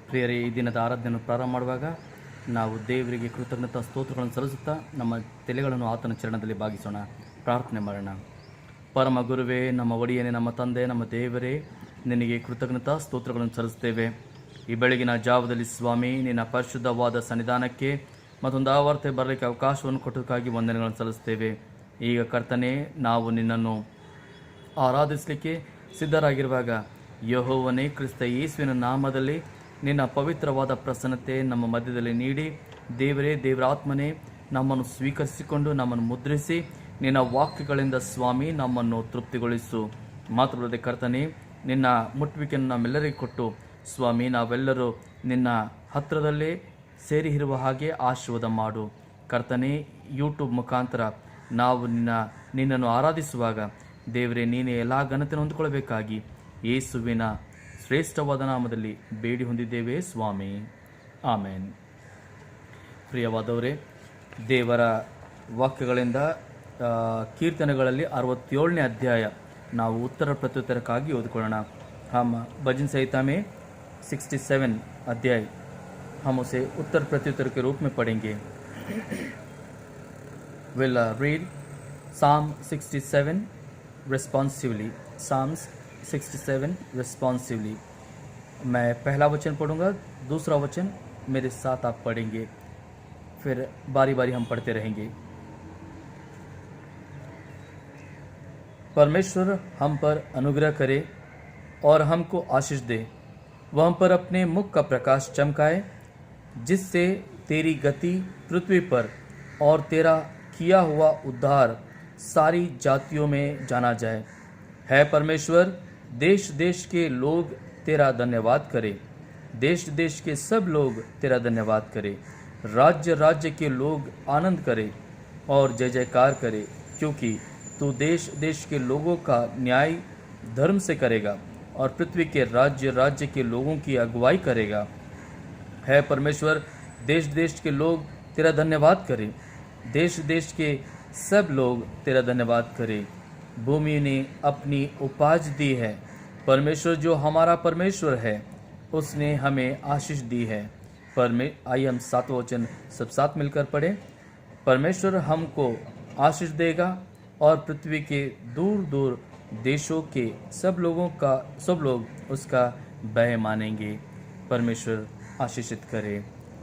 ಪ್ರಿಯರೇ, ಈ ದಿನದ ಆರಾಧನೆಯನ್ನು ಪ್ರಾರಂಭ ಮಾಡುವಾಗ ನಾವು ದೇವರಿಗೆ ಕೃತಜ್ಞತಾ ಸ್ತೋತ್ರಗಳನ್ನು ಸಲ್ಲಿಸುತ್ತಾ ನಮ್ಮ ತಲೆಗಳನ್ನು ಆತನ ಚರಣದಲ್ಲಿ ಭಾಗಿಸೋಣ. ಪ್ರಾರ್ಥನೆ ಮಾಡೋಣ. ಪರಮ ಗುರುವೇ, ನಮ್ಮ ಒಡೆಯನೇ, ನಮ್ಮ ತಂದೆ, ನಮ್ಮ ದೇವರೇ, ನಿನಗೆ ಕೃತಜ್ಞತಾ ಸ್ತೋತ್ರಗಳನ್ನು ಸಲ್ಲಿಸುತ್ತೇವೆ. ಈ ಬೆಳಗಿನ ಜಾವದಲ್ಲಿ ಸ್ವಾಮಿ, ನಿನ್ನ ಪರಿಶುದ್ಧವಾದ ಸನ್ನಿಧಾನಕ್ಕೆ ಮತ್ತೊಂದು ಆವರ್ತೆ ಬರಲಿಕ್ಕೆ ಅವಕಾಶವನ್ನು ಕೊಟ್ಟದಕ್ಕಾಗಿ ವಂದನೆಗಳನ್ನು ಸಲ್ಲಿಸುತ್ತೇವೆ. ಈಗ ಕರ್ತನೇ, ನಾವು ನಿನ್ನನ್ನು ಆರಾಧಿಸಲಿಕ್ಕೆ ಸಿದ್ಧರಾಗಿರುವಾಗ ಯೆಹೋವನೇ, ಕ್ರಿಸ್ತ ಯೇಸುವಿನ ನಾಮದಲ್ಲಿ ನಿನ್ನ ಪವಿತ್ರವಾದ ಪ್ರಸನ್ನತೆ ನಮ್ಮ ಮಧ್ಯದಲ್ಲಿ ನೀಡಿ, ದೇವರೇ, ದೇವರ ಆತ್ಮನೇ, ನಮ್ಮನ್ನು ಸ್ವೀಕರಿಸಿಕೊಂಡು ನಮ್ಮನ್ನು ಮುದ್ರಿಸಿ ನಿನ್ನ ವಾಕ್ಯಗಳಿಂದ ಸ್ವಾಮಿ ನಮ್ಮನ್ನು ತೃಪ್ತಿಗೊಳಿಸು. ಮಾತೃ ಕರ್ತನೇ, ನಿನ್ನ ಮುಟ್ಟುವಿಕೆಯನ್ನು ನಮ್ಮೆಲ್ಲರಿಗೆ ಕೊಟ್ಟು ಸ್ವಾಮಿ, ನಾವೆಲ್ಲರೂ ನಿನ್ನ ಹತ್ತಿರದಲ್ಲೇ ಸೇರಿ ಇರುವ ಹಾಗೆ ಆಶೀರ್ವಾದ ಮಾಡು. ಕರ್ತನೇ, ಯೂಟ್ಯೂಬ್ ಮುಖಾಂತರ ನಾವು ನಿನ್ನನ್ನು ಆರಾಧಿಸುವಾಗ ದೇವರೇ, ನೀನೇ ಎಲ್ಲ ಘನತೆಯನ್ನು ಹೊಂದಿಕೊಳ್ಳಬೇಕಾಗಿ ಯೇಸುವಿನ ಶ್ರೇಷ್ಠವಾದ ನಾಮದಲ್ಲಿ ಬೇಡಿ ಹೊಂದಿದ್ದೇವೆ ಸ್ವಾಮಿ, ಆಮೇನ್. ಪ್ರಿಯವಾದವರೇ, ದೇವರ ವಾಕ್ಯಗಳಿಂದ ಕೀರ್ತನೆಗಳಲ್ಲಿ 67ನೇ ಅಧ್ಯಾಯ ನಾವು ಉತ್ತರ ಪ್ರತ್ಯುತ್ತರಕ್ಕಾಗಿ ಓದಿಕೊಳ್ಳೋಣ. हम भजन संहिता में 67 अध्याय हम उसे उत्तर प्रत्युत्तर के रूप में पढ़ेंगे. We'll read Psalm 67 responsively. Psalms 67 responsively. मैं पहला वचन पढ़ूंगा, दूसरा वचन मेरे साथ आप पढ़ेंगे, फिर बारी बारी हम पढ़ते रहेंगे. परमेश्वर हम पर अनुग्रह करे और हमको आशीष दे. वह हम पर अपने मुख का प्रकाश चमकाए, जिससे तेरी गति पृथ्वी पर और तेरा किया हुआ उद्धार सारी जातियों में जाना जाए. है परमेश्वर, देश देश के लोग तेरा धन्यवाद करें. देश देश के सब लोग तेरा धन्यवाद करें. राज्य राज्य के लोग आनंद करें और जय जयकार करें, क्योंकि तू देश देश के लोगों का न्याय धर्म से करेगा और पृथ्वी के राज्य राज्य के लोगों की अगुवाई करेगा. है परमेश्वर, देश देश के लोग तेरा धन्यवाद करें. देश देश के सब लोग तेरा धन्यवाद करें. भूमि ने अपनी उपज दी है. परमेश्वर जो हमारा परमेश्वर है, उसने हमें आशीष दी है. आइए हम 7वां वचन सब साथ मिलकर पढ़ें. परमेश्वर हमको आशीष देगा और पृथ्वी के दूर दूर देशों के सब लोग उसका ಭಯ ಮಾನೆಂಗೆ. ಪರಮೇಶ್ವರ್ ಆಶೀಷಿತ್ ಕರೆ.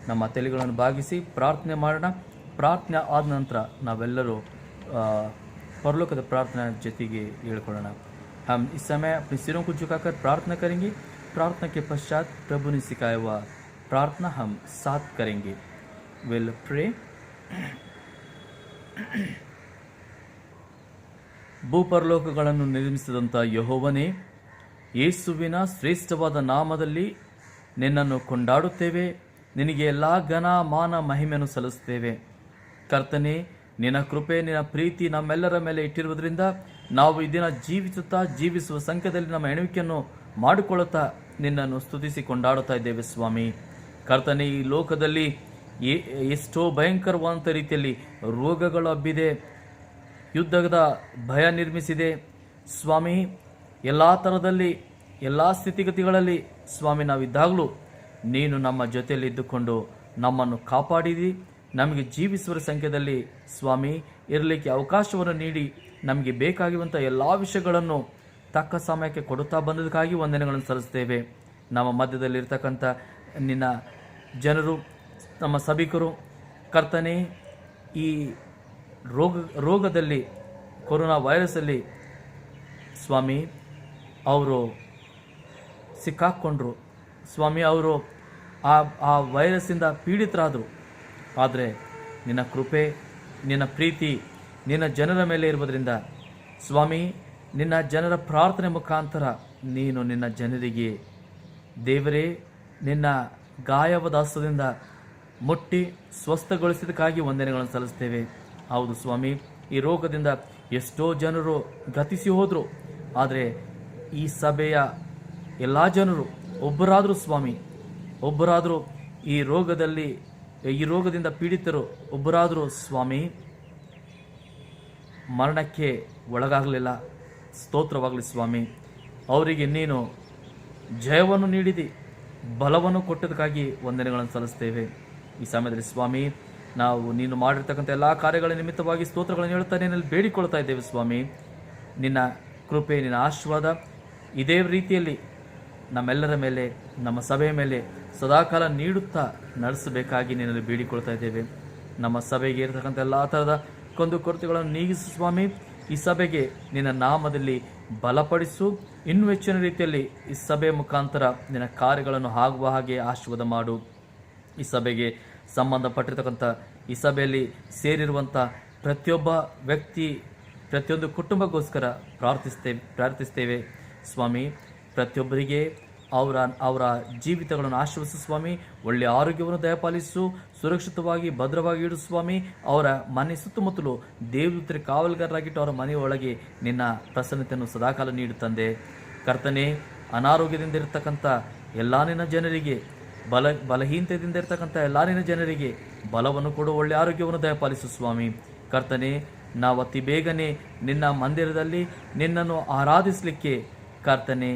ನಮ್ಮ ತಲೆಗಳನ್ನು ಭಾಗಿಸಿ ಪ್ರಾರ್ಥನೆ ಮಾಡೋಣ. ಪ್ರಾರ್ಥನೆ ಆದ ನಂತರ ನಾವೆಲ್ಲರೂ परलोकद प्रार्थना जतिगे ಹೇಳ್ಕೊಳ್ಳೋಣ. हम इस समय अपने सिरों को झुकाकर प्रार्थना करेंगे. प्रार्थना के पश्चात प्रभु ने सिखाया हुआ प्रार्थना हम साथ करेंगे. Will pray. ಭೂಪರಲೋಕಗಳನ್ನು ನಿರ್ಮಿಸಿದಂಥ ಯೆಹೋವನೇ, ಯೇಸುವಿನ ಶ್ರೇಷ್ಠವಾದ ನಾಮದಲ್ಲಿ ನಿನ್ನನ್ನು ಕೊಂಡಾಡುತ್ತೇವೆ. ನಿನಗೆ ಎಲ್ಲ ಘನ ಮಾನ ಮಹಿಮೆಯನ್ನು ಸಲ್ಲಿಸುತ್ತೇವೆ. ಕರ್ತನೇ, ನಿನ್ನ ಕೃಪೆ, ನಿನ್ನ ಪ್ರೀತಿ ನಮ್ಮೆಲ್ಲರ ಮೇಲೆ ಇಟ್ಟಿರುವುದರಿಂದ ನಾವು ಈ ದಿನ ಜೀವಿಸುವ ಸಂಖ್ಯೆಯಲ್ಲಿ ನಮ್ಮ ಎಣುವಿಕೆಯನ್ನು ಮಾಡಿಕೊಳ್ಳುತ್ತಾ ನಿನ್ನನ್ನು ಸ್ತುತಿಸಿ ಕೊಂಡಾಡುತ್ತಾ ಇದ್ದೇವೆ ಸ್ವಾಮಿ. ಕರ್ತನೇ, ಈ ಲೋಕದಲ್ಲಿ ಎಷ್ಟೋ ಭಯಂಕರವಾದಂಥ ರೀತಿಯಲ್ಲಿ ರೋಗಗಳು ಹಬ್ಬಿದೆ, ಯುದ್ಧದ ಭಯ ನಿರ್ಮಿಸಿದೆ ಸ್ವಾಮಿ. ಎಲ್ಲ ಥರದಲ್ಲಿ ಎಲ್ಲ ಸ್ಥಿತಿಗತಿಗಳಲ್ಲಿ ಸ್ವಾಮಿ ನಾವಿದ್ದಾಗಲೂ ನೀನು ನಮ್ಮ ಜೊತೆಯಲ್ಲಿ ಇದ್ದುಕೊಂಡು ನಮ್ಮನ್ನು ಕಾಪಾಡಿದಿ. ನಮಗೆ ಜೀವಿಸುವ ಸಂಖ್ಯೆಯಲ್ಲಿ ಸ್ವಾಮಿ ಇರಲಿಕ್ಕೆ ಅವಕಾಶವನ್ನು ನೀಡಿ ನಮಗೆ ಬೇಕಾಗಿರುವಂಥ ಎಲ್ಲ ವಿಷಯಗಳನ್ನು ತಕ್ಕ ಸಮಯಕ್ಕೆ ಕೊಡುತ್ತಾ ಬಂದದಕ್ಕಾಗಿ ವಂದನೆಗಳನ್ನು ಸಲ್ಲಿಸ್ತೇವೆ. ನಮ್ಮ ಮಧ್ಯದಲ್ಲಿರ್ತಕ್ಕಂಥ ನಿನ್ನ ಜನರು, ನಮ್ಮ ಸಭಿಕರು, ಕರ್ತನೇ, ಈ ರೋಗದಲ್ಲಿ, ಕೊರೋನಾ ವೈರಸ್ಸಲ್ಲಿ ಸ್ವಾಮಿ ಅವರು ಸಿಕ್ಕಾಕ್ಕೊಂಡ್ರು ಸ್ವಾಮಿ. ಅವರು ಆ ವೈರಸ್ಸಿಂದ ಪೀಡಿತರಾದರು. ಆದರೆ ನಿನ್ನ ಕೃಪೆ, ನಿನ್ನ ಪ್ರೀತಿ ನಿನ್ನ ಜನರ ಮೇಲೆ ಇರುವುದರಿಂದ ಸ್ವಾಮಿ, ನಿನ್ನ ಜನರ ಪ್ರಾರ್ಥನೆ ಮುಖಾಂತರ ನೀನು ನಿನ್ನ ಜನರಿಗೆ ದೇವರೇ ನಿನ್ನ ಗಾಯವಾದ ಹಸ್ತದಿಂದ ಮುಟ್ಟಿ ಸ್ವಸ್ಥಗೊಳಿಸಿದಕ್ಕಾಗಿ ವಂದನೆಗಳನ್ನು ಸಲ್ಲಿಸ್ತೇವೆ. ಹೌದು ಸ್ವಾಮಿ, ಈ ರೋಗದಿಂದ ಎಷ್ಟೋ ಜನರು ಗತಿಸಿ ಹೋದರು. ಆದರೆ ಈ ಸಭೆಯ ಎಲ್ಲ ಜನರು ಒಬ್ಬರಾದರೂ ಸ್ವಾಮಿ, ಒಬ್ಬರಾದರೂ ಈ ರೋಗದಿಂದ ಪೀಡಿತರು ಒಬ್ಬರಾದರೂ ಸ್ವಾಮಿ ಮರಣಕ್ಕೆ ಒಳಗಾಗಲಿಲ್ಲ. ಸ್ತೋತ್ರವಾಗಲಿ ಸ್ವಾಮಿ. ಅವರಿಗೆ ನೀನು ಜಯವನ್ನು ನೀಡಿದಿ. ಬಲವನ್ನು ಕೊಟ್ಟದಕ್ಕಾಗಿ ವಂದನೆಗಳನ್ನು ಸಲ್ಲಿಸ್ತೇವೆ. ಈ ಸಮಯದಲ್ಲಿ ಸ್ವಾಮಿ, ನಾವು ನೀನು ಮಾಡಿರ್ತಕ್ಕಂಥ ಎಲ್ಲ ಕಾರ್ಯಗಳ ನಿಮಿತ್ತವಾಗಿ ಸ್ತೋತ್ರಗಳನ್ನು ಹೇಳುತ್ತಾ ನಿನ್ನಲ್ಲಿ ಬೇಡಿಕೊಳ್ತಾ ಇದ್ದೇವೆ ಸ್ವಾಮಿ. ನಿನ್ನ ಕೃಪೆ, ನಿನ್ನ ಆಶೀರ್ವಾದ ಇದೇ ರೀತಿಯಲ್ಲಿ ನಮ್ಮೆಲ್ಲರ ಮೇಲೆ, ನಮ್ಮ ಸಭೆಯ ಮೇಲೆ ಸದಾಕಾಲ ನೀಡುತ್ತಾ ನಡೆಸಬೇಕಾಗಿ ನಿನ್ನಲ್ಲಿ ಬೇಡಿಕೊಳ್ತಾ ಇದ್ದೇವೆ. ನಮ್ಮ ಸಭೆಗೆ ಇರತಕ್ಕಂಥ ಎಲ್ಲ ಥರದ ಕುಂದುಕೊರತೆಗಳನ್ನು ನೀಗಿಸು ಸ್ವಾಮಿ. ಈ ಸಭೆಗೆ ನಿನ್ನ ನಾಮದಲ್ಲಿ ಬಲಪಡಿಸು. ಇನ್ನೂ ಹೆಚ್ಚಿನ ರೀತಿಯಲ್ಲಿ ಈ ಸಭೆಯ ಮುಖಾಂತರ ನಿನ್ನ ಕಾರ್ಯಗಳನ್ನು ಆಗುವ ಹಾಗೆ ಆಶೀರ್ವಾದ ಮಾಡು. ಈ ಸಭೆಗೆ ಸಂಬಂಧಪಟ್ಟಿರ್ತಕ್ಕಂಥ, ಈ ಸಭೆಯಲ್ಲಿ ಸೇರಿರುವಂಥ ಪ್ರತಿಯೊಬ್ಬ ವ್ಯಕ್ತಿ, ಪ್ರತಿಯೊಂದು ಕುಟುಂಬಕ್ಕೋಸ್ಕರ ಪ್ರಾರ್ಥಿಸ್ತೇವೆ ಸ್ವಾಮಿ. ಪ್ರತಿಯೊಬ್ಬರಿಗೆ ಅವರ ಜೀವಿತಗಳನ್ನು ಆಶೀರ್ವದಿಸು ಸ್ವಾಮಿ. ಒಳ್ಳೆಯ ಆರೋಗ್ಯವನ್ನು ದಯಪಾಲಿಸು, ಸುರಕ್ಷಿತವಾಗಿ ಭದ್ರವಾಗಿ ಇಡು ಸ್ವಾಮಿ. ಅವರ ಮನೆ ಸುತ್ತಮುತ್ತಲು ದೇವದೂತರ ಕಾವಲುಗಾರರಾಗಿಟ್ಟು ಅವರ ಮನೆಯೊಳಗೆ ನಿನ್ನ ಪ್ರಸನ್ನತೆಯನ್ನು ಸದಾಕಾಲ ನೀಡುತ್ತಂದೆ. ಕರ್ತನೆ, ಅನಾರೋಗ್ಯದಿಂದ ಇರತಕ್ಕಂಥ ಎಲ್ಲ ನಿನ್ನ ಜನರಿಗೆ, ಬಲಹೀನತೆಯಿಂದ ಇರತಕ್ಕಂಥ ಎಲ್ಲ ನಿನ್ನ ಜನರಿಗೆ ಬಲವನ್ನು ಕೊಡು, ಒಳ್ಳೆಯ ಆರೋಗ್ಯವನ್ನು ದಯಪಾಲಿಸು ಸ್ವಾಮಿ. ಕರ್ತನೆ, ನಾವು ಅತಿ ಬೇಗನೆ ನಿನ್ನ ಮಂದಿರದಲ್ಲಿ ನಿನ್ನನ್ನು ಆರಾಧಿಸಲಿಕ್ಕೆ ಕರ್ತನೆ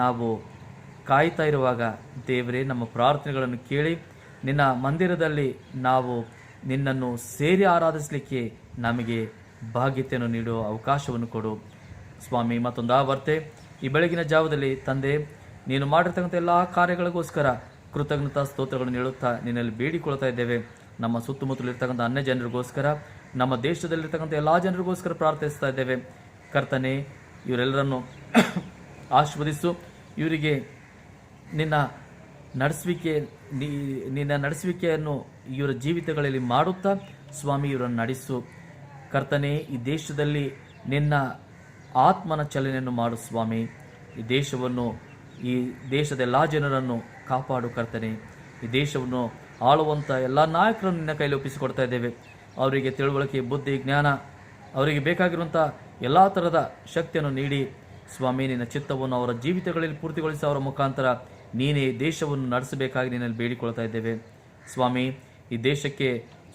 ನಾವು ಕಾಯ್ತಾ ಇರುವಾಗ ದೇವರೇ, ನಮ್ಮ ಪ್ರಾರ್ಥನೆಗಳನ್ನು ಕೇಳಿ ನಿನ್ನ ಮಂದಿರದಲ್ಲಿ ನಾವು ನಿನ್ನನ್ನು ಸೇರಿ ಆರಾಧಿಸಲಿಕ್ಕೆ ನಮಗೆ ಭಾಗ್ಯತೆಯನ್ನು ನೀಡುವ ಅವಕಾಶವನ್ನು ಕೊಡು ಸ್ವಾಮಿ. ಮತ್ತೊಂದು ಆವರ್ತೆ ಈ ಬೆಳಗಿನ ಜಾವದಲ್ಲಿ ತಂದೆ, ನೀನು ಮಾಡಿರ್ತಕ್ಕಂಥ ಎಲ್ಲ ಕಾರ್ಯಗಳಿಗೋಸ್ಕರ ಕೃತಜ್ಞತಾ ಸ್ತೋತ್ರಗಳನ್ನು ನೀಡುತ್ತಾ ನಿನ್ನಲ್ಲಿ ಬೇಡಿಕೊಳ್ತಾ ಇದ್ದೇವೆ. ನಮ್ಮ ಸುತ್ತಮುತ್ತಲಿರ್ತಕ್ಕಂಥ ಅನ್ಯ ಜನರಿಗೋಸ್ಕರ, ನಮ್ಮ ದೇಶದಲ್ಲಿರ್ತಕ್ಕಂಥ ಎಲ್ಲ ಜನರಿಗೋಸ್ಕರ ಪ್ರಾರ್ಥಿಸ್ತಾ ಇದ್ದೇವೆ. ಕರ್ತನೆ, ಇವರೆಲ್ಲರನ್ನು ಆಶೀರ್ವದಿಸು. ಇವರಿಗೆ ನಿನ್ನ ನಡೆಸುವಿಕೆಯನ್ನು ಇವರ ಜೀವಿತಗಳಲ್ಲಿ ಮಾಡುತ್ತಾ ಸ್ವಾಮಿ ಇವರನ್ನು ನಡೆಸು. ಕರ್ತನೆ, ಈ ದೇಶದಲ್ಲಿ ನಿನ್ನ ಆತ್ಮನ ಚಲನೆಯನ್ನು ಮಾಡು ಸ್ವಾಮಿ. ಈ ದೇಶದ ಎಲ್ಲ ಜನರನ್ನು ಕಾಪಾಡು ಕರ್ತನೆ. ಈ ದೇಶವನ್ನು ಆಳುವಂಥ ಎಲ್ಲ ನಾಯಕರನ್ನು ನಿನ್ನ ಕೈಲಿ ಒಪ್ಪಿಸಿಕೊಡ್ತಾ ಇದ್ದೇವೆ. ಅವರಿಗೆ ತಿಳುವಳಿಕೆ, ಬುದ್ಧಿ, ಜ್ಞಾನ, ಅವರಿಗೆ ಬೇಕಾಗಿರುವಂಥ ಎಲ್ಲ ಥರದ ಶಕ್ತಿಯನ್ನು ನೀಡಿ ಸ್ವಾಮಿ, ನಿನ್ನ ಚಿತ್ತವನ್ನು ಅವರ ಜೀವಿತಗಳಲ್ಲಿ ಪೂರ್ತಿಗೊಳಿಸಿ ಅವರ ಮುಖಾಂತರ ನೀನೇ ದೇಶವನ್ನು ನಡೆಸಬೇಕಾಗಿ ನಿನ್ನಲ್ಲಿ ಬೇಡಿಕೊಳ್ತಾ ಇದ್ದೇವೆ ಸ್ವಾಮಿ. ಈ ದೇಶಕ್ಕೆ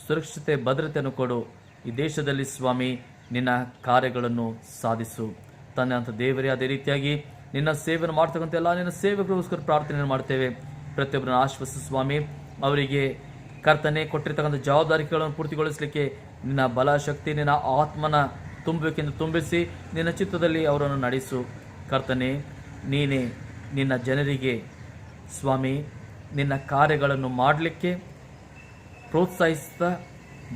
ಸುರಕ್ಷತೆ, ಭದ್ರತೆಯನ್ನು ಕೊಡು. ಈ ದೇಶದಲ್ಲಿ ಸ್ವಾಮಿ ನಿನ್ನ ಕಾರ್ಯಗಳನ್ನು ಸಾಧಿಸು ತಂದೆ ಅಂತ ದೇವರೇ. ಅದೇ ರೀತಿಯಾಗಿ ನಿನ್ನ ಸೇವೆಯನ್ನು ಮಾಡ್ತಕ್ಕಂಥ ಎಲ್ಲ ನಿನ್ನ ಸೇವೆಗಳಿಗೋಸ್ಕರ ಪ್ರಾರ್ಥನೆಯನ್ನು ಮಾಡ್ತೇವೆ. ಪ್ರತಿಯೊಬ್ಬರನ್ನು ಆಶ್ವಸಿಸು ಸ್ವಾಮಿ. ಅವರಿಗೆ ಕರ್ತನೆ ಕೊಟ್ಟಿರ್ತಕ್ಕಂಥ ಜವಾಬ್ದಾರಿಗಳನ್ನು ಪೂರ್ತಿಗೊಳಿಸಲಿಕ್ಕೆ ನಿನ್ನ ಬಲ, ಶಕ್ತಿ, ನಿನ್ನ ಆತ್ಮನ ತುಂಬಬೇಕೆಂದು ತುಂಬಿಸಿ ನಿನ್ನ ಚಿತ್ತದಲ್ಲಿ ಅವರನ್ನು ನಡೆಸು ಕರ್ತನೆ. ನೀನೇ ನಿನ್ನ ಜನರಿಗೆ ಸ್ವಾಮಿ ನಿನ್ನ ಕಾರ್ಯಗಳನ್ನು ಮಾಡಲಿಕ್ಕೆ ಪ್ರೋತ್ಸಾಹಿಸ್ತಾ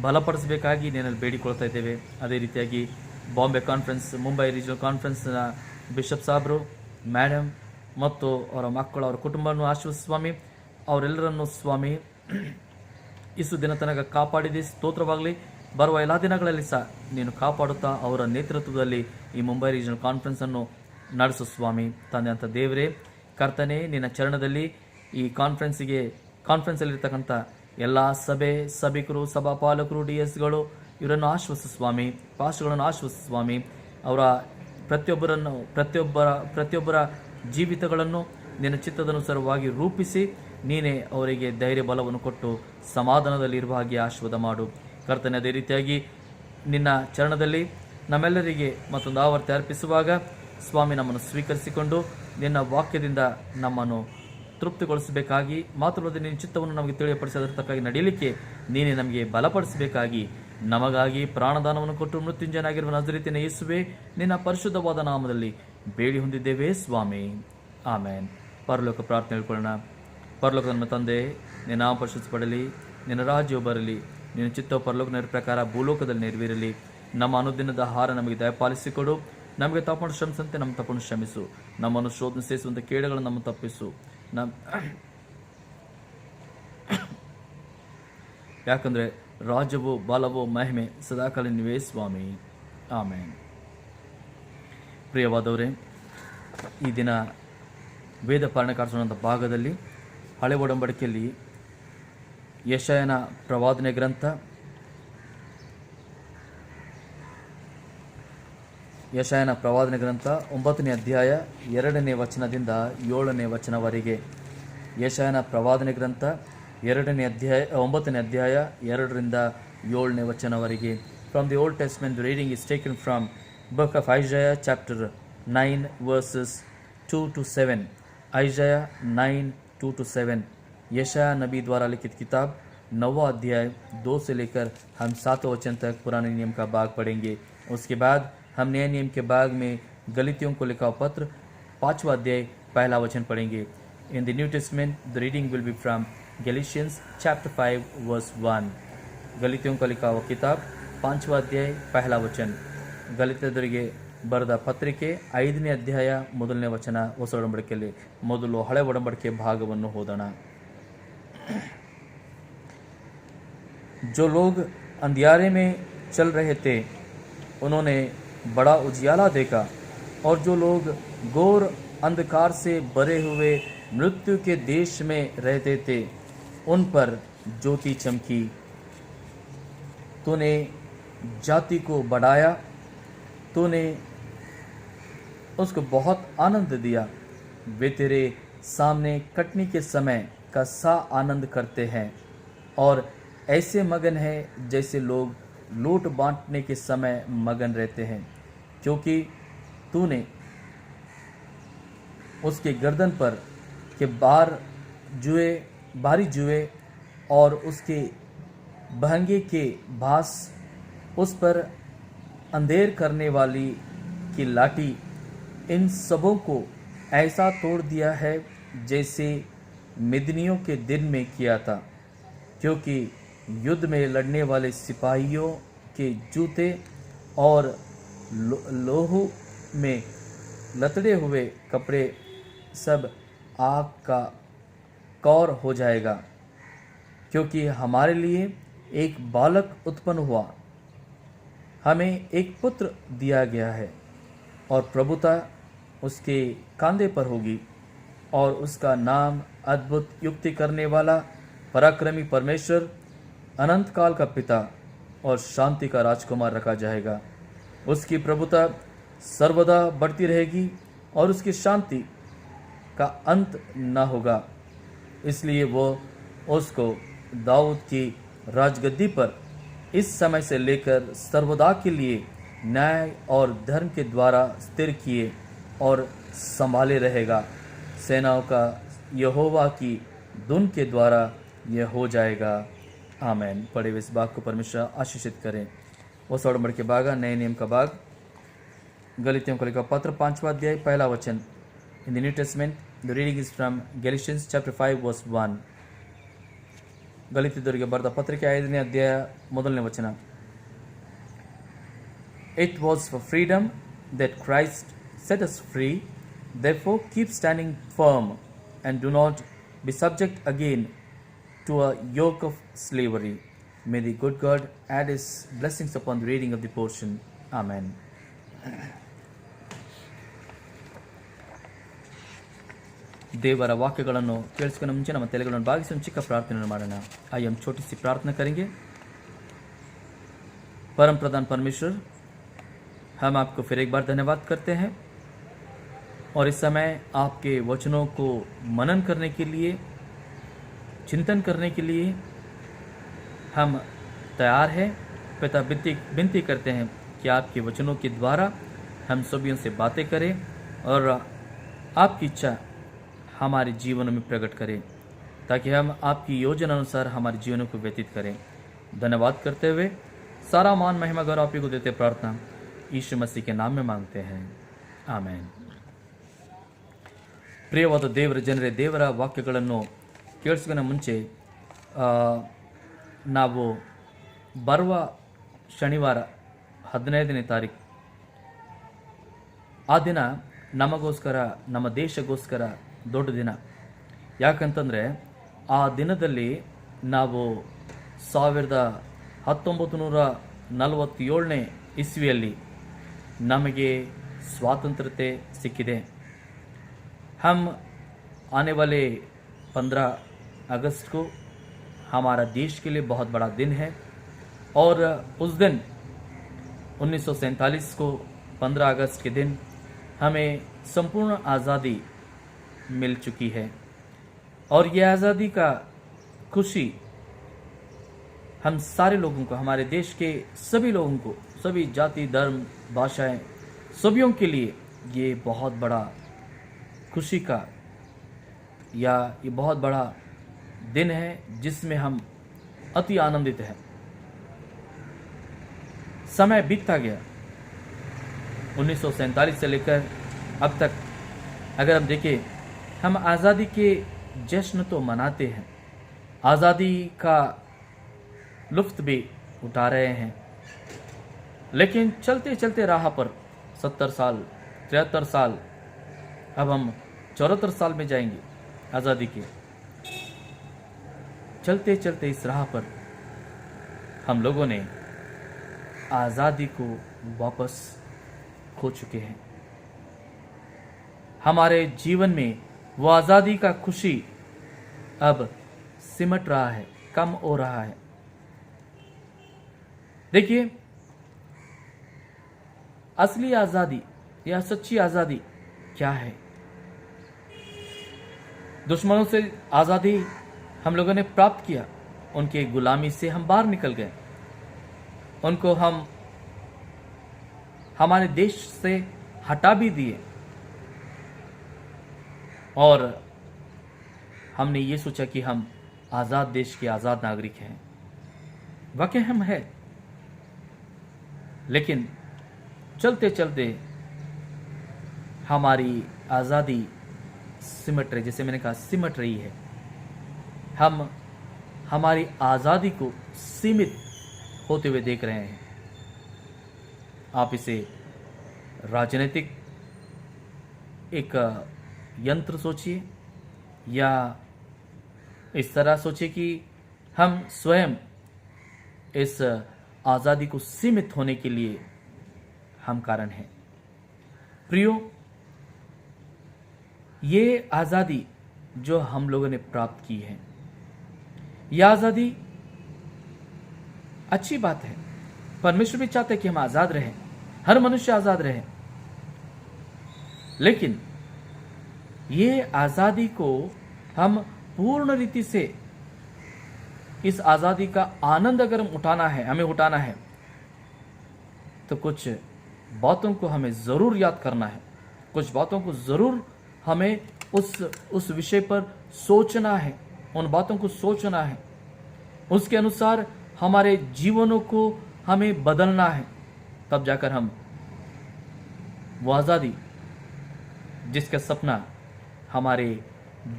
ಬಲಪಡಿಸಬೇಕಾಗಿ ನಿನ್ನಲ್ಲಿ ಬೇಡಿಕೊಳ್ತಾ ಇದ್ದೇವೆ. ಅದೇ ರೀತಿಯಾಗಿ ಬಾಂಬೆ ಕಾನ್ಫರೆನ್ಸ್, ಮುಂಬೈ ರೀಜನಲ್ ಕಾನ್ಫರೆನ್ಸ್ನ ಬಿಷಪ್ ಸಾಬ್ರು, ಮೇಡಮ್ ಮತ್ತು ಅವರ ಮಕ್ಕಳು, ಅವರ ಕುಟುಂಬವನ್ನು ಆಶೀರ್ವದಿಸು ಸ್ವಾಮಿ. ಅವರೆಲ್ಲರನ್ನು ಸ್ವಾಮಿ ಇಷ್ಟು ದಿನ ತನಕ ಕಾಪಾಡಿದೆ, ಸ್ತೋತ್ರವಾಗಲಿ. ಬರುವ ಎಲ್ಲ ದಿನಗಳಲ್ಲಿ ಸಹ ನೀನು ಕಾಪಾಡುತ್ತಾ ಅವರ ನೇತೃತ್ವದಲ್ಲಿ ಈ ಮುಂಬೈ ರೀಜನಲ್ ಕಾನ್ಫರೆನ್ಸನ್ನು ನಡೆಸು ಸ್ವಾಮಿ ತಂದೆ ಅಂತ ದೇವರೇ. ಕರ್ತನೆ, ನಿನ್ನ ಚರಣದಲ್ಲಿ ಈ ಕಾನ್ಫರೆನ್ಸಲ್ಲಿರ್ತಕ್ಕಂಥ ಎಲ್ಲ ಸಭಿಕರು, ಸಭಾಪಾಲಕರು, DS ಗಳು ಇವರನ್ನು ಆಶ್ವಸಿಸು ಸ್ವಾಮಿ. ಪಾಸ್ಟರ್ಗಳನ್ನು ಆಶ್ವಸಿಸು ಸ್ವಾಮಿ. ಅವರ ಪ್ರತಿಯೊಬ್ಬರ ಜೀವಿತಗಳನ್ನು ನಿನ್ನ ಚಿತ್ತದನುಸಾರವಾಗಿ ರೂಪಿಸಿ ನೀನೇ ಅವರಿಗೆ ಧೈರ್ಯ ಬಲವನ್ನು ಕೊಟ್ಟು ಸಮಾಧಾನದಲ್ಲಿರುವ ಹಾಗೆ ಆಶೀರ್ವಾದ ಮಾಡು ಕರ್ತನೆ. ಅದೇ ರೀತಿಯಾಗಿ ನಿನ್ನ ಚರಣದಲ್ಲಿ ನಮ್ಮೆಲ್ಲರಿಗೆ ಮತ್ತೊಂದು ಆವರ್ತಿ ಅರ್ಪಿಸುವಾಗ ಸ್ವಾಮಿ ನಮ್ಮನ್ನು ಸ್ವೀಕರಿಸಿಕೊಂಡು ನಿನ್ನ ವಾಕ್ಯದಿಂದ ನಮ್ಮನ್ನು ತೃಪ್ತಿಗೊಳಿಸಬೇಕಾಗಿ, ಮಾತ್ರವಲ್ಲದೆ ನಿನ್ನ ಚಿತ್ತವನ್ನು ನಮಗೆ ತಿಳಿಯಪಡಿಸೋದಕ್ಕಾಗಿ ನಡೆಯಲಿಕ್ಕೆ ನೀನೇ ನಮಗೆ ಬಲಪಡಿಸಬೇಕಾಗಿ, ನಮಗಾಗಿ ಪ್ರಾಣದಾನವನ್ನು ಕೊಟ್ಟು ಮೃತ್ಯುಂಜಯನಾಗಿರುವ ನಜರೇತಿನ ಯೇಸುವೇ ನಿನ್ನ ಪರಿಶುದ್ಧವಾದ ನಾಮದಲ್ಲಿ ಬೇಡಿ ಹೊಂದಿದ್ದೇವೆ ಸ್ವಾಮಿ, ಆಮೇನ್. ಪರಲೋಕ ಪ್ರಾರ್ಥನೆ ಹೇಳ್ಕೊಳ್ಳೋಣ. ಪರಲೋಕದ ನಮ್ಮ ತಂದೆ, ನಿನ್ನ ನಾಮ ಪರಿಶುದ್ಧಪಡಲಿ, ನಿನ್ನ ರಾಜ್ಯವು ಬರಲಿ, ನಿನ್ನ ಚಿತ್ತವು ಪರಲೋಕ ಪ್ರಕಾರ ಭೂಲೋಕದಲ್ಲಿ ನೆರವೇರಲಿ. ನಮ್ಮ ಅನುದಿನದ ಆಹಾರ ನಮಗೆ ದಯಪಾಲಿಸಿಕೊಡು. ನಮಗೆ ತಪ್ಪನ್ನು ಶ್ರಮಿಸಂತೆ ನಮ್ಮ ತಪ್ಪನ್ನು ಶ್ರಮಿಸು. ನಮ್ಮನ್ನು ಶೋಧನೆ ಸೇರಿಸುವಂಥ ಕೇಡುಗಳನ್ನು ನಮ್ಮ ತಪ್ಪಿಸು. ಯಾಕಂದರೆ ರಾಜ್ಯವು, ಬಲವು, ಮಹಿಮೆ ಸದಾಕಾಲ ನೀವೇ ಸ್ವಾಮಿ, ಆಮೇನ್. ಪ್ರಿಯವಾದವರೇ, ಈ ದಿನ ವೇದ ಪಾರಣಕಾರಿಸುವಂಥ ಭಾಗದಲ್ಲಿ ಹಳೆ ಒಡಂಬಡಿಕೆಯಲ್ಲಿ ಯೆಶಾಯನ ಪ್ರವಾದನೆ ಗ್ರಂಥ 9ನೇ ಅಧ್ಯಾಯ 2ನೇ ವಚನದಿಂದ 7ನೇ ವಚನವರೆಗೆ. ಯೆಶಾಯನ ಪ್ರವಾದನೆ ಗ್ರಂಥ 9ನೇ ಅಧ್ಯಾಯ 2ರಿಂದ 7ನೇ ವಚನವರೆಗೆ. From the Old Testament, the reading is taken from book of Isaiah chapter 9 verses 2 to 7. Isaiah 9 2-7। यशायाह नबी द्वारा लिखित किताब 9वां अध्याय 2 से लेकर हम 7वें वचन तक पुराने नियम का भाग पढ़ेंगे। उसके बाद हम नए नियम के भाग में गलीतियों को लिखा पत्र 5वां अध्याय 1 वचन पढ़ेंगे। In the New Testament the reading will be from Galatians chapter 5 verse 1। गलीतियों का लिखा हुआ किताब 5वां अध्याय 1 वचन। ಗಲಿತ್ಯದವರಿಗೆ ಬರೆದ ಪತ್ರಿಕೆ 5ನೇ ಅಧ್ಯಾಯ 1ನೇ ವಚನ ಹೊಸ ಒಡಂಬಡಿಕೆಯಲ್ಲಿ ಮೊದಲು ಹಳೆ ಒಡಂಬಡಿಕೆ ಭಾಗವನ್ನು ಓದೋಣ। जो लोग अंधियारे में चल रहे थे उन्होंने बड़ा उजियाला देखा, और जो लोग घोर अंधकार से भरे हुए मृत्यु के देश में रहते थे उन पर ज्योति चमकी। तूने जाति को बढ़ाया, तूने उसको बहुत आनंद दिया। वे तेरे सामने कटनी के समय का सा आनंद करते हैं और ऐसे मगन हैं जैसे लोग लूट बांटने के समय मगन रहते हैं, क्योंकि तूने उसके गर्दन पर के भारी जुए और उसके भंगे के भास, उस पर अंधेर करने वाली की लाठी, इन सबों को ऐसा तोड़ दिया है जैसे मिदनियों के दिन में किया था, क्योंकि युद्ध में लड़ने वाले सिपाहियों के जूते और लोहू में लतड़े हुए कपड़े सब आग का कौर हो जाएगा, क्योंकि हमारे लिए एक बालक उत्पन्न हुआ, हमें एक पुत्र दिया गया है, और प्रभुता उसके कांधे पर होगी, और उसका नाम अद्भुत युक्ति करने वाला, पराक्रमी परमेश्वर, अनंत काल का पिता और शांति का राजकुमार रखा जाएगा। उसकी प्रभुता सर्वदा बढ़ती रहेगी और उसकी शांति का अंत न होगा। इसलिए वो उसको दाऊद की राजगद्दी पर इस समय से लेकर सर्वदा के लिए न्याय और धर्म के द्वारा स्थिर किए और संभाले रहेगा। सेनाओं का यहोवा की धुन के द्वारा यह हो जाएगा। आमेन। पढ़े हुए इस भाग को परमेश्वर आशीषित करें। उस उड़मड़ के भाग नए नियम का भाग गलीतियों को लिखा पत्र 5वां अध्याय 1 वचन। In the New Testament the reading is from Galatians chapter 5 verse 1। ಗಲಿತ್ಯದವರಿಗೆ ಬರೆದ ಪತ್ರಿಕೆ 5ನೇ ಅಧ್ಯಾಯ 1ನೇ ವಚನ. It was for freedom that Christ set us free. Therefore keep standing firm and do not be subject again to a yoke of slavery. May the good God add his blessings upon the reading of the portion. Amen. देवरा वाक्यಗಳನ್ನು ಕೇಳಿಸಿಕೊಂಡು ಮುಂಚೆ ನಮ್ಮ ತಲೆಗಳನ್ನು ಬಾಗಿಸಿ ಒಂದು ಚಿಕ್ಕ ಪ್ರಾರ್ಥನೆಯನ್ನು ಮಾಡೋಣ। आइए हम छोटी सी प्रार्थना करेंगे। परम प्रधान परमेश्वर, हम आपको फिर एक बार धन्यवाद करते हैं और इस समय आपके वचनों को मनन करने के लिए, चिंतन करने के लिए हम तैयार हैं। पिता, विनती करते हैं कि आपके वचनों के द्वारा हम सभी से बातें करें और आपकी इच्छा हमारे जीवनों में प्रकट करें, ताकि हम आपकी योजना अनुसार हमारे जीवनों को व्यतीत करें। धन्यवाद करते हुए सारा मान महिमा गौरव आप ही को देते प्रार्थना यीशु मसीह के नाम में मांगते हैं। आमेन। ಪ್ರಿಯವಾದ ದೇವರ ಜನರೇ, ದೇವರ ವಾಕ್ಯಗಳನ್ನು ಕೇಳಿಸ್ಕೊಳ್ಳೋ ಮುಂಚೆ ನಾವು ಬರುವ ಶನಿವಾರ 15ನೇ ತಾರೀಕು ಆ ದಿನ ನಮಗೋಸ್ಕರ, ನಮ್ಮ ದೇಶಗೋಸ್ಕರ ದೊಡ್ಡ ದಿನ. ಯಾಕಂತಂದರೆ ಆ ದಿನದಲ್ಲಿ ನಾವು 1947ನೇ ಇಸ್ವಿಯಲ್ಲಿ ನಮಗೆ स्वातंत्रते सिक्किದೆ। हम आने वाले 15 अगस्त को हमारा देश के लिए बहुत बड़ा दिन है और उस दिन 1947 को 15 अगस्त के दिन हमें संपूर्ण आज़ादी मिल चुकी है और यह आज़ादी का खुशी हम सारे लोगों को, हमारे देश के सभी लोगों को, सभी जाति, धर्म, भाषाएं, सभियों के लिए ये बहुत बड़ा खुशी का या ये बहुत बड़ा दिन है जिसमें हम अति आनंदित हैं। समय बीतता गया, 1947 से लेकर अब तक अगर हम देखें, हम आज़ादी के जश्न तो मनाते हैं, आज़ादी का लुत्फ़ भी उठा रहे हैं, लेकिन चलते चलते राह पर 70 साल, 73 साल, अब हम 74 साल में जाएंगे आज़ादी के। चलते चलते इस राह पर हम लोगों ने आज़ादी को वापस खो चुके हैं। हमारे जीवन में वो आज़ादी का खुशी अब सिमट रहा है, कम हो रहा है। देखिए, असली आज़ादी या सच्ची आज़ादी क्या है? दुश्मनों से आज़ादी हम लोगों ने प्राप्त किया, उनके गुलामी से हम बाहर निकल गए, उनको हम हमारे देश से हटा भी दिए, और हमने ये सोचा कि हम आज़ाद देश के आज़ाद नागरिक हैं। वाकई हम हैं, लेकिन चलते चलते हमारी आज़ादी सिमट रही, जैसे मैंने कहा सिमट रही है। हम हमारी आज़ादी को सीमित होते हुए देख रहे हैं। आप इसे राजनीतिक एक यंत्र सोचिए, या इस तरह सोचिए कि हम स्वयं इस आज़ादी को सीमित होने के लिए हम कारण हैं। प्रियो, ये आज़ादी जो हम लोगों ने प्राप्त की है, यह आज़ादी अच्छी बात है। परमेश्वर भी चाहते हैं कि हम आज़ाद रहें, हर मनुष्य आज़ाद रहे, लेकिन ये आज़ादी को हम पूर्ण रीति से, इस आज़ादी का आनंद अगर हमें उठाना है, तो कुछ बातों को हमें ज़रूर याद करना है, कुछ बातों को ज़रूर हमें उस विषय पर सोचना है, उन बातों को सोचना है, उसके अनुसार हमारे जीवनों को हमें बदलना है। तब जाकर हम वो आज़ादी जिसका सपना हमारे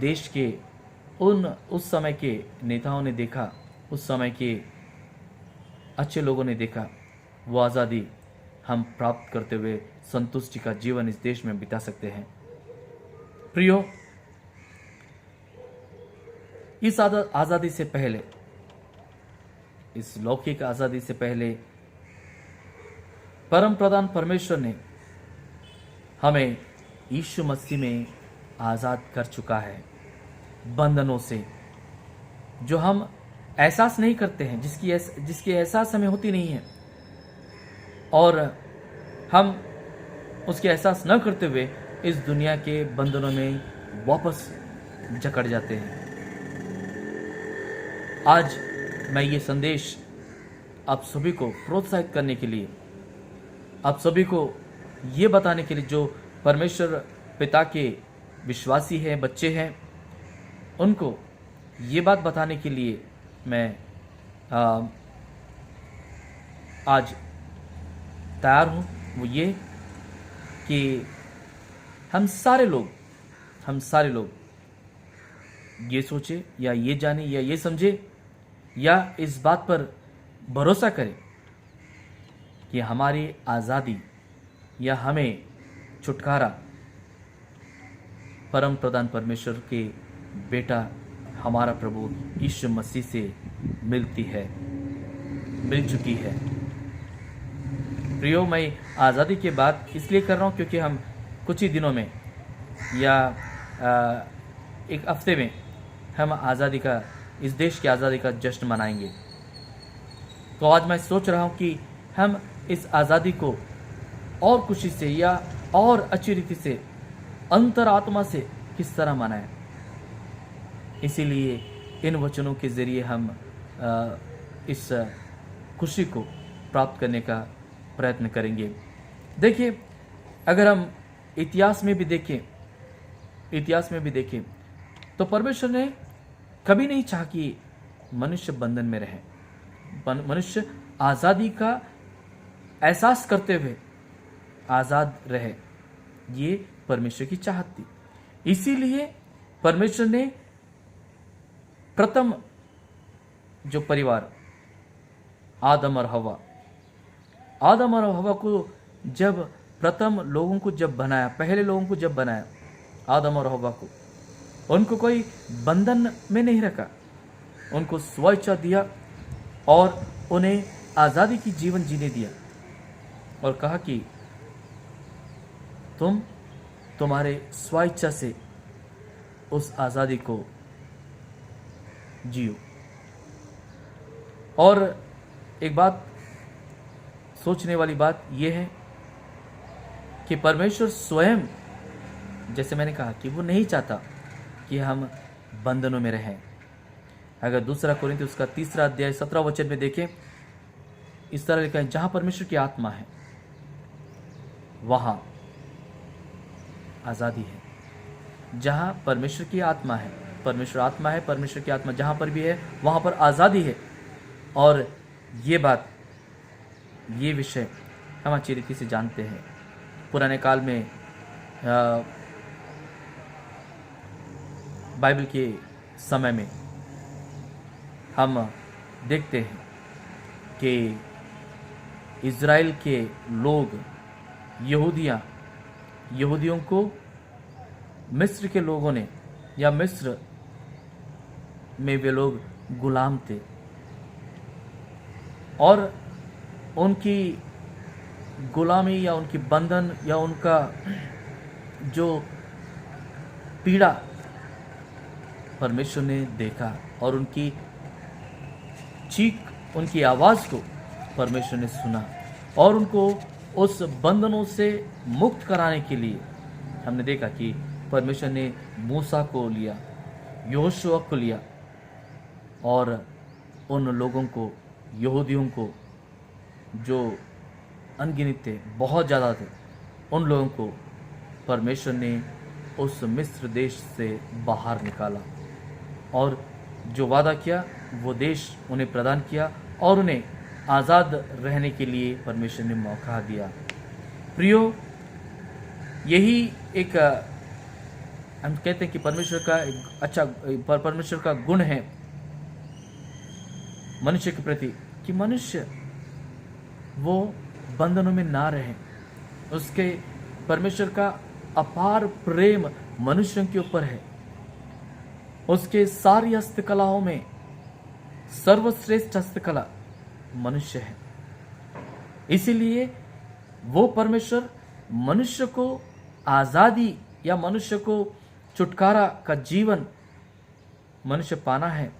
देश के उस समय के नेताओं ने देखा, उस समय के अच्छे लोगों ने देखा, वो आज़ादी हम प्राप्त करते हुए संतुष्टि का जीवन इस देश में बिता सकते हैं। प्रियो, इस आज़ादी से पहले, इस लौकिक आज़ादी से पहले, परम प्रधान परमेश्वर ने हमें यीशु मसीह में आज़ाद कर चुका है, बंधनों से जो हम एहसास नहीं करते हैं, जिसकी एहसास हमें होती नहीं है, और हम उसके एहसास न करते हुए इस दुनिया के बंधनों में वापस जकड़ जाते हैं। आज मैं ये संदेश आप सभी को प्रोत्साहित करने के लिए, आप सभी को ये बताने के लिए, जो परमेश्वर पिता के विश्वासी हैं, बच्चे हैं, उनको ये बात बताने के लिए मैं आज तैयार हूँ। वो ये कि हम सारे लोग ये सोचे या ये जाने या ये समझे या इस बात पर भरोसा करें कि हमारी आज़ादी या हमें छुटकारा परम प्रधान परमेश्वर के बेटा हमारा प्रभु यीशु मसीह से मिल चुकी है। प्रियो, मैं आज़ादी की बात इसलिए कर रहा हूँ क्योंकि हम कुछ ही दिनों में या एक हफ्ते में हम आज़ादी का, इस देश की आज़ादी का जश्न मनाएंगे। तो आज मैं सोच रहा हूँ कि हम इस आज़ादी को और खुशी से या और अच्छी रीति से, अंतरात्मा से किस तरह मनाएं। इसीलिए इन वचनों के ज़रिए हम इस खुशी को प्राप्त करने का प्रयत्न करेंगे। देखिए, अगर हम इतिहास में भी देखें तो परमेश्वर ने कभी नहीं चाहा कि मनुष्य बंधन में रहे, मनुष्य आज़ादी का एहसास करते हुए आज़ाद रहे। ये परमेश्वर की चाहत थी। इसीलिए परमेश्वर ने प्रथम जो परिवार आदम और हवा को जब प्रथम लोगों को जब बनाया, पहले लोगों को जब बनाया, आदम और हवा को, उनको कोई बंधन में नहीं रखा, उनको स्वेच्छा दिया और उन्हें आज़ादी की जीवन जीने दिया और कहा कि तुम तुम्हारे स्वेच्छा से उस आज़ादी को जियो। और एक बात सोचने वाली बात यह है कि परमेश्वर स्वयं, जैसे मैंने कहा, कि वो नहीं चाहता कि हम बंधनों में रहें। अगर दूसरा कोरिन्थियों उसका 3 अध्याय 17 वचन में देखें, इस तरह लिखा है, जहां परमेश्वर की आत्मा है वहां आज़ादी है। जहां परमेश्वर की आत्मा है, परमेश्वर आत्मा है, परमेश्वर की आत्मा जहां पर भी है वहां पर आज़ादी है। और ये बात, ये विषय हम अच्छी रीति से जानते हैं। पुराने काल में बाइबल के समय में हम देखते हैं कि इज़राइल के लोग, यहूदियों को मिस्र के लोगों ने, या मिस्र में वे लोग गुलाम थे और उनकी गुलामी या उनकी बंधन या उनका जो पीड़ा परमेश्वर ने देखा और उनकी चीख, उनकी आवाज़ को परमेश्वर ने सुना और उनको उस बंधनों से मुक्त कराने के लिए हमने देखा कि परमेश्वर ने मूसा को लिया, यहोशुआ को लिया और उन लोगों को, यहूदियों को जो अनगिनत थे, बहुत ज़्यादा थे, उन लोगों को परमेश्वर ने उस मिस्र देश से बाहर निकाला और जो वादा किया वो देश उन्हें प्रदान किया और उन्हें आज़ाद रहने के लिए परमेश्वर ने मौका दिया। प्रियो, यही एक हम कहते हैं कि परमेश्वर का एक अच्छा, परमेश्वर का गुण है मनुष्य के प्रति कि मनुष्य वो बंधनों में ना रहे। उसके परमेश्वर का अपार प्रेम मनुष्यों के ऊपर है। उसके सारी हस्तकलाओं में सर्वश्रेष्ठ हस्तकला मनुष्य है। इसीलिए वो परमेश्वर मनुष्य को आज़ादी या मनुष्य को छुटकारा का जीवन मनुष्य पाना है।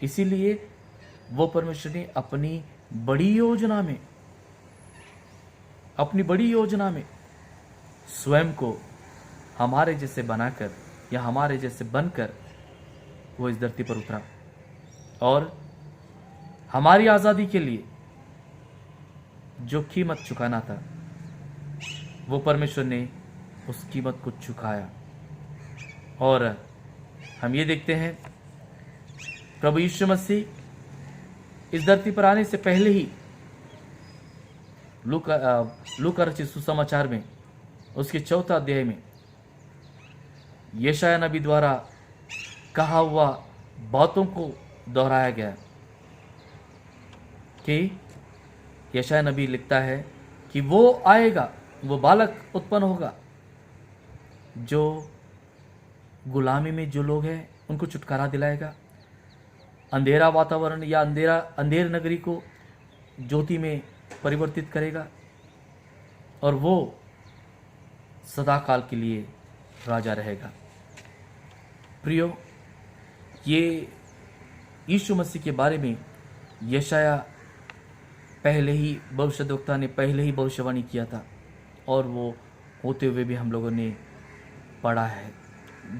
इसीलिए वो परमेश्वर ने अपनी बड़ी योजना में स्वयं को हमारे जैसे बनाकर या हमारे जैसे बनकर वो इस धरती पर उतरा और हमारी आज़ादी के लिए जो कीमत चुकाना था वो परमेश्वर ने उस कीमत को चुकाया। और हम ये देखते हैं प्रभु यीशु मसीह इस धरती पर आने से पहले ही लूका रचित सुसमाचार में उसके 4 अध्याय में यशायाह नबी द्वारा कहा हुआ बातों को दोहराया गया कि यशायाह नबी लिखता है कि वो आएगा, वो बालक उत्पन्न होगा जो गुलामी में जो लोग हैं उनको छुटकारा दिलाएगा, अंधेरा वातावरण या अंधेर नगरी को ज्योति में परिवर्तित करेगा और वो सदा काल के लिए राजा रहेगा। प्रियो, ये यीशु मसीह के बारे में यशायाह पहले ही, भविष्यद्वक्ता ने पहले ही भविष्यवाणी किया था और वो होते हुए भी हम लोगों ने पढ़ा है,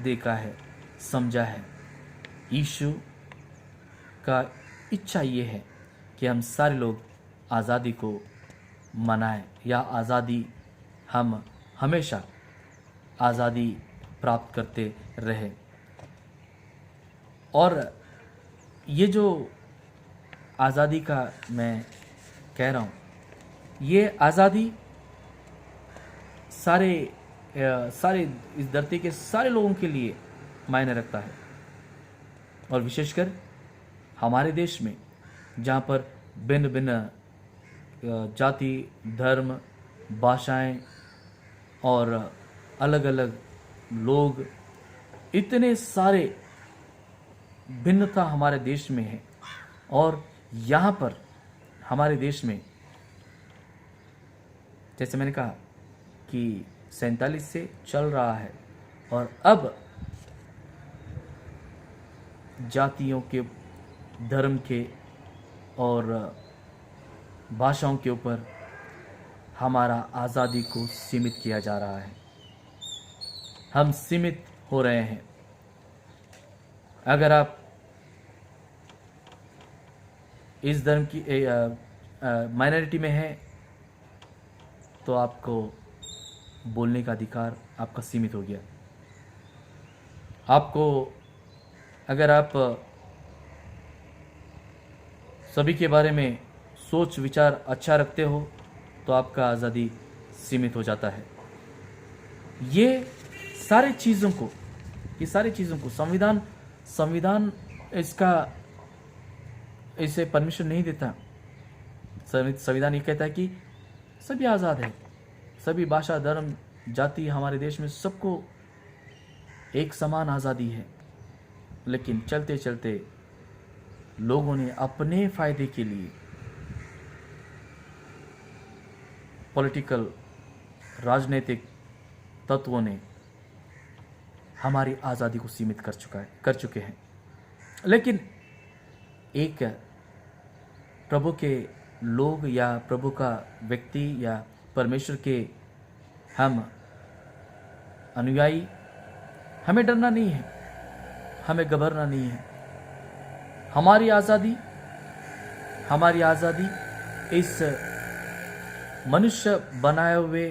देखा है, समझा है। यीशु का इच्छा ये है कि हम सारे लोग आज़ादी को मनाएं या आज़ादी, हम हमेशा आज़ादी प्राप्त करते रहे। और ये जो आज़ादी का मैं कह रहा हूँ, ये आज़ादी सारे इस धरती के सारे लोगों के लिए मायने रखता है, और विशेषकर हमारे देश में जहाँ पर भिन्न भिन्न जाति, धर्म, भाषाएं और अलग अलग लोग, इतने सारे भिन्नता हमारे देश में है। और यहाँ पर हमारे देश में, जैसे मैंने कहा कि 47 से चल रहा है, और अब जातियों के, धर्म के और भाषाओं के ऊपर हमारा आज़ादी को सीमित किया जा रहा है। हम सीमित हो रहे हैं। अगर आप इस धर्म की माइनॉरिटी में हैं तो आपको बोलने का अधिकार आपका सीमित हो गया। आपको, अगर आप सभी के बारे में सोच विचार अच्छा रखते हो तो आपका आज़ादी सीमित हो जाता है। ये सारी चीज़ों को संविधान इसे परमिशन नहीं देता। संविधान ये कहता है कि सभी आज़ाद हैं, सभी भाषा, धर्म, जाति, हमारे देश में सबको एक समान आज़ादी है। लेकिन चलते चलते लोगों ने अपने फायदे के लिए पॉलिटिकल, राजनीतिक तत्वों ने हमारी आज़ादी को सीमित कर चुके हैं। लेकिन एक प्रभु के लोग या प्रभु का व्यक्ति या परमेश्वर के हम अनुयायी, हमें डरना नहीं है, हमें घबराना नहीं है। हमारी आज़ादी इस मनुष्य बनाए हुए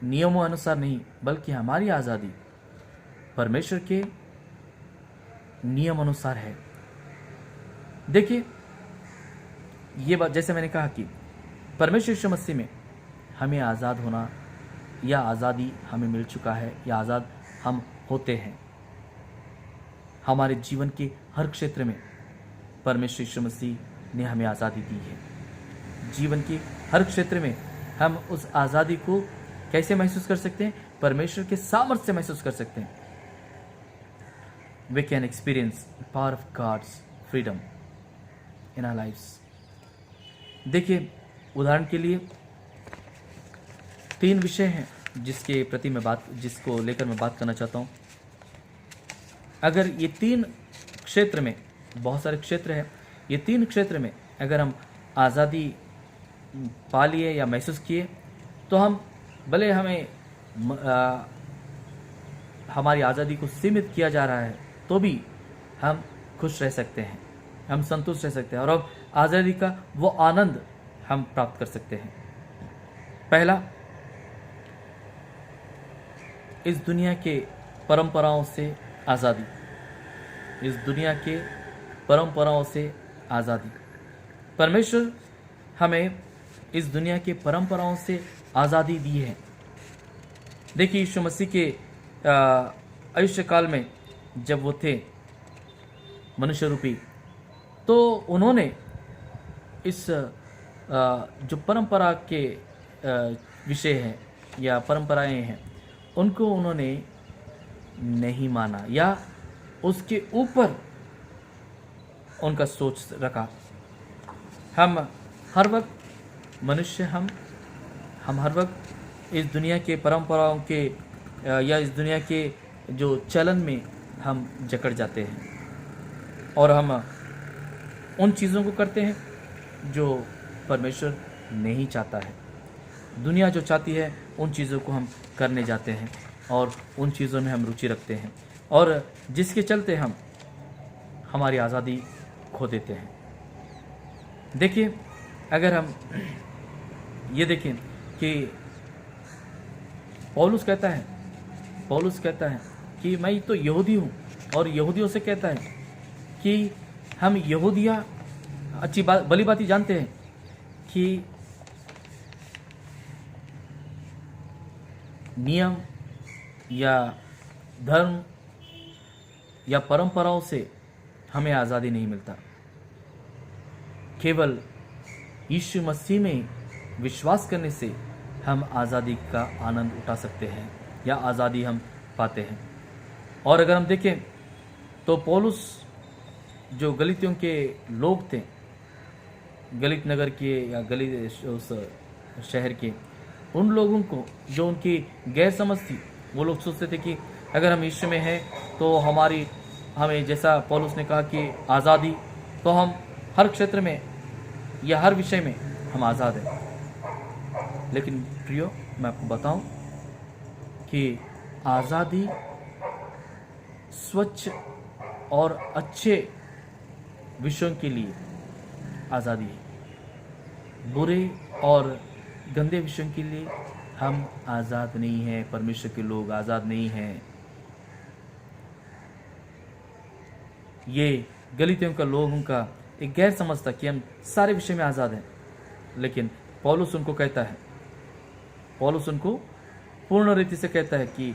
नियमों अनुसार नहीं, बल्कि हमारी आज़ादी परमेश्वर के नियम अनुसार है। देखिए, ये बात जैसे मैंने कहा कि परमेश्वर यीशु मसीह में हमें आज़ाद होना, या आज़ादी हमें मिल चुका है, या आज़ाद हम होते हैं। हमारे जीवन के हर क्षेत्र में परमेश्वर यीशु मसीह ने हमें आज़ादी दी है। जीवन के हर क्षेत्र में हम उस आज़ादी को कैसे महसूस कर सकते हैं? परमेश्वर के सामर्थ्य से महसूस कर सकते हैं। We can experience the power of God's freedom in our lives. देखिए, उदाहरण के लिए 3 विषय हैं जिसको लेकर मैं बात करना चाहता हूँ। अगर ये 3 क्षेत्र में, बहुत सारे क्षेत्र हैं, ये 3 क्षेत्र में अगर हम आज़ादी पा लिए या महसूस किए तो हम, भले हमें हमारी आज़ादी को सीमित किया जा रहा है तो भी हम खुश रह सकते हैं, हम संतुष्ट रह सकते हैं, और अब आज़ादी का वो आनंद हम प्राप्त कर सकते हैं। पहला, इस दुनिया के परंपराओं से आज़ादी। इस दुनिया के परंपराओं से आज़ादी। परमेश्वर हमें इस दुनिया के परंपराओं से आज़ादी दी है। देखिए, यीशु मसीह के आयुष्य काल में जब वो थे मनुष्य रूपी, तो उन्होंने इस जो परंपरा के विषय हैं या परंपराएं हैं, उनको उन्होंने नहीं माना या उसके ऊपर उनका सोच रखा। हम हर वक्त मनुष्य, हम हर वक्त इस दुनिया के परंपराओं के या इस दुनिया के जो चलन में हम जकड़ जाते हैं, और हम उन चीज़ों को करते हैं जो परमेश्वर नहीं चाहता है। दुनिया जो चाहती है उन चीज़ों को हम करने जाते हैं और उन चीज़ों में हम रुचि रखते हैं, और जिसके चलते हम हमारी आज़ादी खो देते हैं। देखिए, अगर हम ये देखें कि पौलुस कहता है कि मैं तो यहूदी हूँ, और यहूदियों से कहता है कि हम यहूदिया अच्छी बात भली बात ही जानते हैं कि नियम या धर्म या परंपराओं से हमें आज़ादी नहीं मिलता। केवल यीशु मसीह में विश्वास करने से हम आज़ादी का आनंद उठा सकते हैं या आज़ादी हम पाते हैं। और अगर हम देखें तो पौलुस जो गलीतियों के लोग थे, गलीत नगर के या गलीत उस शहर के, उन लोगों को जो उनकी गैर समझ थी, वो लोग सोचते थे कि अगर हम यीशु में हैं तो हमें जैसा पौलुस ने कहा कि आज़ादी, तो हम हर क्षेत्र में या हर विषय में हम आज़ाद हैं। लेकिन प्रियो, मैं आपको बताऊं कि आज़ादी स्वच्छ और अच्छे विषयों के लिए आज़ादी है। बुरे और गंदे विषयों के लिए हम आज़ाद नहीं हैं। परमेश्वर के लोग आज़ाद नहीं हैं। ये गलीतियों का लोगों का एक गैर समझ था कि हम सारे विषय में आज़ाद हैं। लेकिन पौलुस उनको कहता है, पौलुस उनको पूर्ण रीति से कहता है कि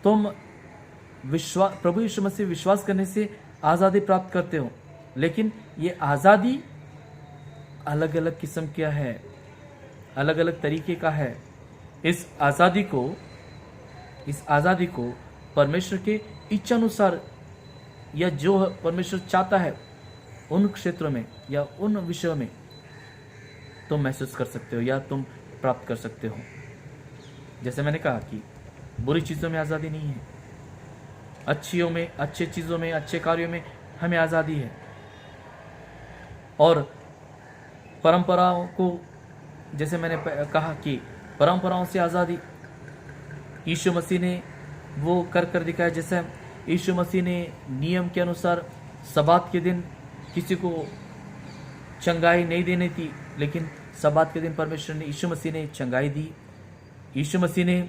तुम प्रभु यीशु मसीह विश्वास करने से आज़ादी प्राप्त करते हो, लेकिन ये आज़ादी अलग अलग किस्म का है, अलग अलग तरीके का है। इस आज़ादी को परमेश्वर के इच्छानुसार या जो परमेश्वर चाहता है उन क्षेत्रों में या उन विषयों में तुम महसूस कर सकते हो या तुम प्राप्त कर सकते हो। जैसे मैंने कहा कि बुरी चीज़ों में आज़ादी नहीं है, अच्छी चीज़ों में, अच्छे कार्यों में हमें आज़ादी है। और परंपराओं को, जैसे मैंने कहा कि परंपराओं से आज़ादी यीशु मसीह ने वो कर दिखाया। जैसे यीशु मसीह ने नियम के अनुसार सब्बात के दिन किसी को चंगाई नहीं देनी थी, लेकिन सब्बात के दिन परमेश्वर ने, यीशु मसीह ने चंगाई दी। यीशु मसीह ने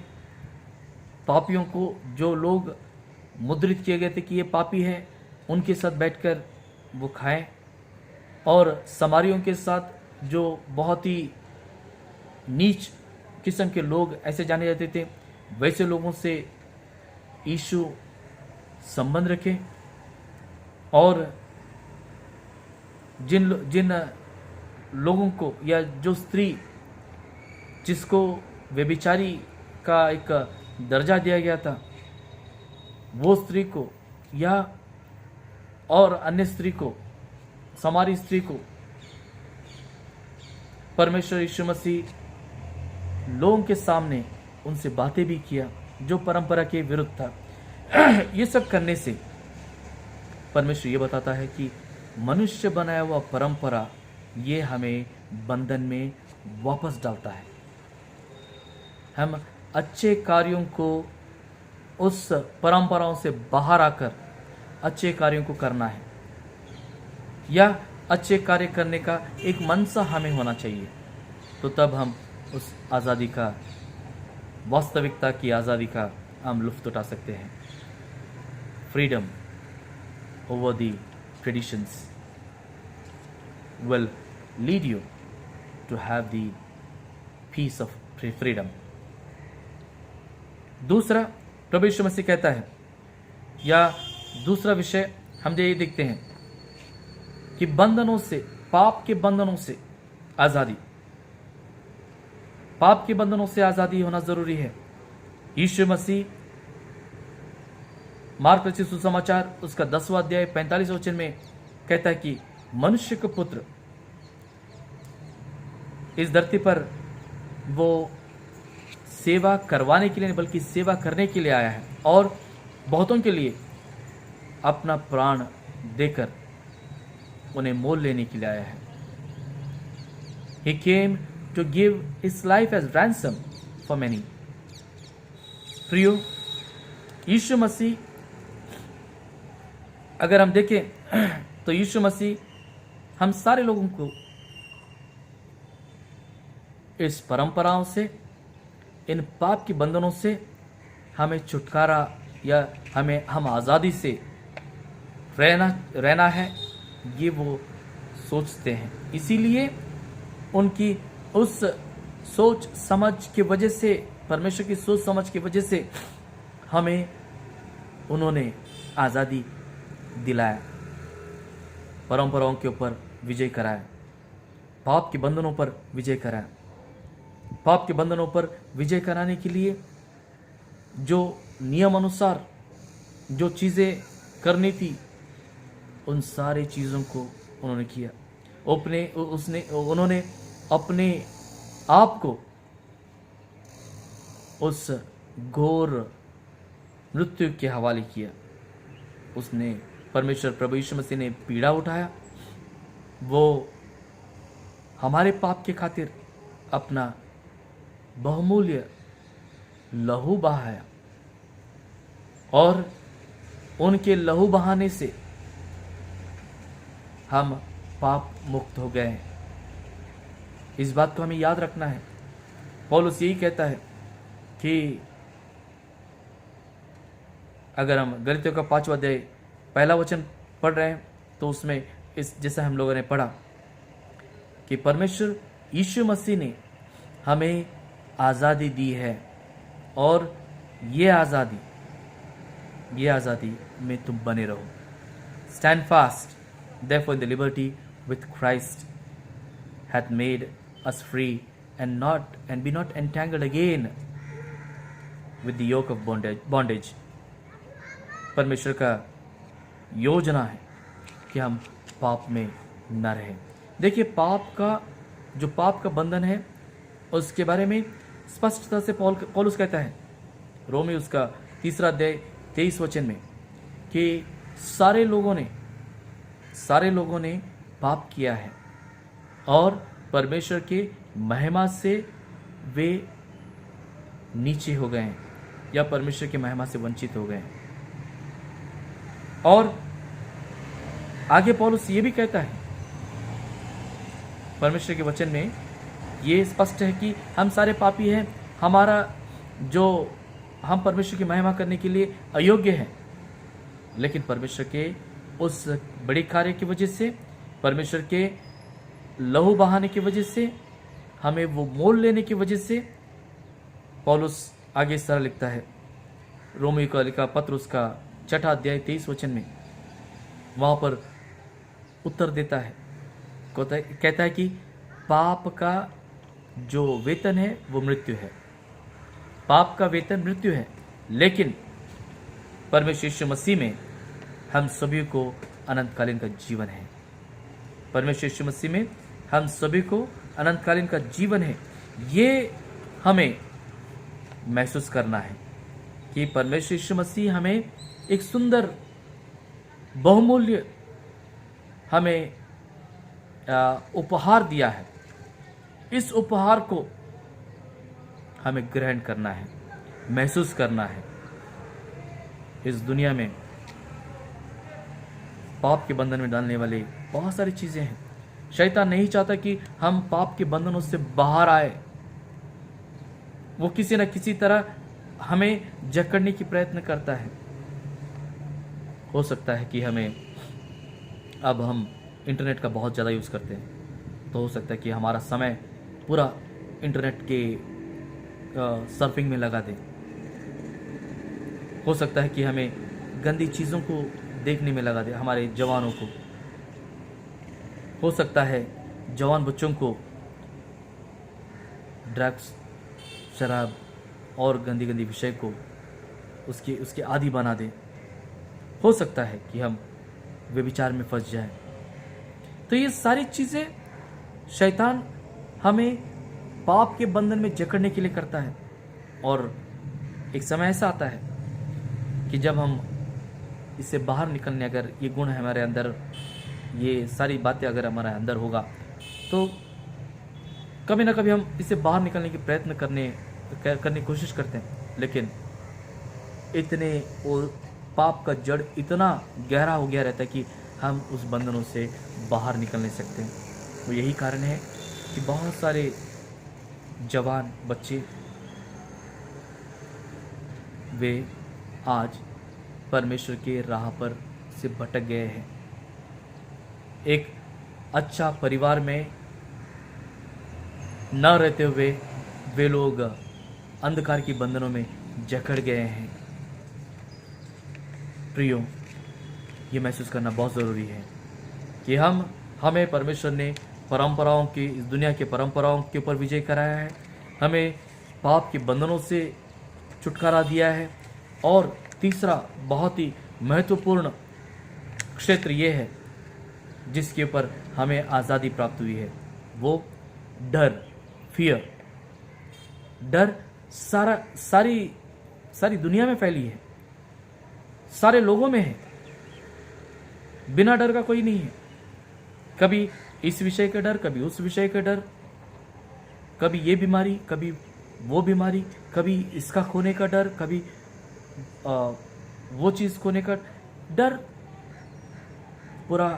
पापियों को, जो लोग मुद्रित किए गए थे कि ये पापी हैं, उनके साथ बैठकर वो खाएं। और समारियों के साथ जो बहुत ही नीच किस्म के लोग ऐसे जाने जाते थे, वैसे लोगों से यीशु संबंध रखे। और जिन लोगों को या जो स्त्री जिसको व्यभिचारी का एक दर्जा दिया गया था, वो स्त्री को या और अन्य स्त्री को, समारी स्त्री को, परमेश्वर यीशु मसीह लोगों के सामने उनसे बातें भी किया जो परंपरा के विरुद्ध था। ये सब करने से परमेश्वर ये बताता है कि मनुष्य बनाया हुआ परंपरा ये हमें बंधन में वापस डालता है। हम अच्छे कार्यों को, उस परंपराओं से बाहर आकर अच्छे कार्यों को करना है, या अच्छे कार्य करने का एक मनसा हमें होना चाहिए। तो तब हम उस आज़ादी का, वास्तविकता की आज़ादी का हम लुत्फ़ उठा सकते हैं। Freedom over the traditions will lead you to have the peace of freedom. दूसरा, प्रभु यीशु मसीह कहता है, या दूसरा विषय हम ये देखते हैं कि बंधनों से, पाप के बंधनों से आज़ादी, पाप के बंधनों से आज़ादी होना ज़रूरी है। यीशु मसीह मार्क रचित सुसमाचार उसका 10वां अध्याय 45वें वचन में कहता है कि मनुष्य का पुत्र इस धरती पर वो सेवा करवाने के लिए नहीं बल्कि सेवा करने के लिए आया है, और बहुतों के लिए अपना प्राण देकर उन्हें मोल लेने के लिए आया है। He came to give his life as ransom for many. प्रियो, यीशु मसीह, अगर हम देखें तो यीशु मसीह हम सारे लोगों को इस परंपराओं से, इन पाप के बंधनों से हमें छुटकारा या हम आज़ादी से रहना है, ये वो सोचते हैं। इसीलिए उनकी उस सोच समझ की वजह से, परमेश्वर की सोच समझ की वजह से हमें उन्होंने आज़ादी दिलाया, परंपराओं के ऊपर विजय कराया, पाप के बंधनों पर विजय कराया। पाप के बंधनों पर विजय कराने के लिए जो नियम अनुसार जो चीज़ें करनी थी, उन सारी चीज़ों को उन्होंने किया। उन्होंने अपने आप को उस घोर मृत्यु के हवाले किया। उसने परमेश्वर प्रभु यीशु मसीह ने पीड़ा उठाया, वो हमारे पाप के खातिर अपना बहुमूल्य लहू बहाया और उनके लहू बहाने से हम पाप मुक्त हो गए हैं। इस बात को हमें याद रखना है। पौलुस यही कहता है कि अगर हम गलातियों का 5वां अध्याय पहला वचन पढ़ रहे हैं तो उसमें इस जैसा हम लोगों ने पढ़ा कि परमेश्वर यीशु मसीह ने हमें आज़ादी दी है और ये आज़ादी में तुम बने रहो। Stand fast therefore in the liberty with Christ hath made us free and be not entangled again with the yoke of bondage। परमेश्वर का योजना है कि हम पाप में न रहें। देखिए, पाप का बंधन है उसके बारे में स्पष्टता से पौलुस कहता है रोमी उसका 3 अध्याय 23 वचन में कि सारे लोगों ने पाप किया है और परमेश्वर के महिमा से वे नीचे हो गए हैं या परमेश्वर की महिमा से वंचित हो गए हैं। और आगे पौलुस ये भी कहता है, परमेश्वर के वचन में ये स्पष्ट है कि हम सारे पापी हैं, हम परमेश्वर की महिमा करने के लिए अयोग्य हैं, लेकिन परमेश्वर के उस बड़े कार्य की वजह से, परमेश्वर के लहू बहाने की वजह से, हमें वो मोल लेने की वजह से, पौलुस आगे इस तरह लिखता है रोमी का लिखा पत्र उसका 6 अध्याय 23 वचन में, वहां पर उत्तर देता है, कहता है कि पाप का जो वेतन है वो मृत्यु है। पाप का वेतन मृत्यु है, लेकिन परमेश्वर यीशु मसीह में हम सभी को अनंतकालीन का जीवन है। परमेश्वर यीशु मसीह में हम सभी को अनंतकालीन का जीवन है। ये हमें महसूस करना है कि परमेश्वर यीशु मसीह हमें एक सुंदर बहुमूल्य हमें उपहार दिया है। इस उपहार को हमें ग्रहण करना है, महसूस करना है। इस दुनिया में पाप के बंधन में डालने वाले बहुत सारी चीजें हैं। शैतान नहीं चाहता कि हम पाप के बंधनों से बाहर आए। वो किसी न किसी तरह हमें जकड़ने की प्रयत्न करता है। हो सकता है कि अब हम इंटरनेट का बहुत ज़्यादा यूज़ करते हैं, तो हो सकता है कि हमारा समय पूरा इंटरनेट के सर्फिंग में लगा दे। हो सकता है कि हमें गंदी चीज़ों को देखने में लगा दे, हमारे जवानों को। हो सकता है जवान बच्चों को ड्रग्स, शराब और गंदी गंदी विषय को उसके आदी बना दे। हो सकता है कि हम व्यभिचार में फंस जाएं। तो ये सारी चीज़ें शैतान हमें पाप के बंधन में जकड़ने के लिए करता है। और एक समय ऐसा आता है कि जब हम इससे बाहर निकलने, अगर ये गुण है हमारे अंदर, ये सारी बातें अगर हमारे अंदर होगा, तो कभी ना कभी हम इससे बाहर निकलने की प्रयत्न करने की कोशिश करते हैं, लेकिन वो पाप का जड़ इतना गहरा हो गया रहता है कि हम उस बंधनों से बाहर निकल नहीं सकते। तो यही कारण है कि बहुत सारे जवान बच्चे वे आज परमेश्वर के राह पर से भटक गए हैं। एक अच्छा परिवार में न रहते हुए वे लोग अंधकार की बंधनों में जकड़ गए हैं। प्रियो, ये महसूस करना बहुत ज़रूरी है कि हमें परमेश्वर ने परंपराओं की, इस दुनिया के परंपराओं के ऊपर विजय कराया है, हमें पाप के बंधनों से छुटकारा दिया है। और तीसरा बहुत ही महत्वपूर्ण क्षेत्र ये है जिसके ऊपर हमें आज़ादी प्राप्त हुई है, वो डर, फियर। डर सारी दुनिया में फैली है, सारे लोगों में है। बिना डर का कोई नहीं है। कभी इस विषय का डर, कभी उस विषय का डर, कभी ये बीमारी, कभी वो बीमारी, कभी इसका खोने का डर, कभी वो चीज़ खोने का डर। पूरा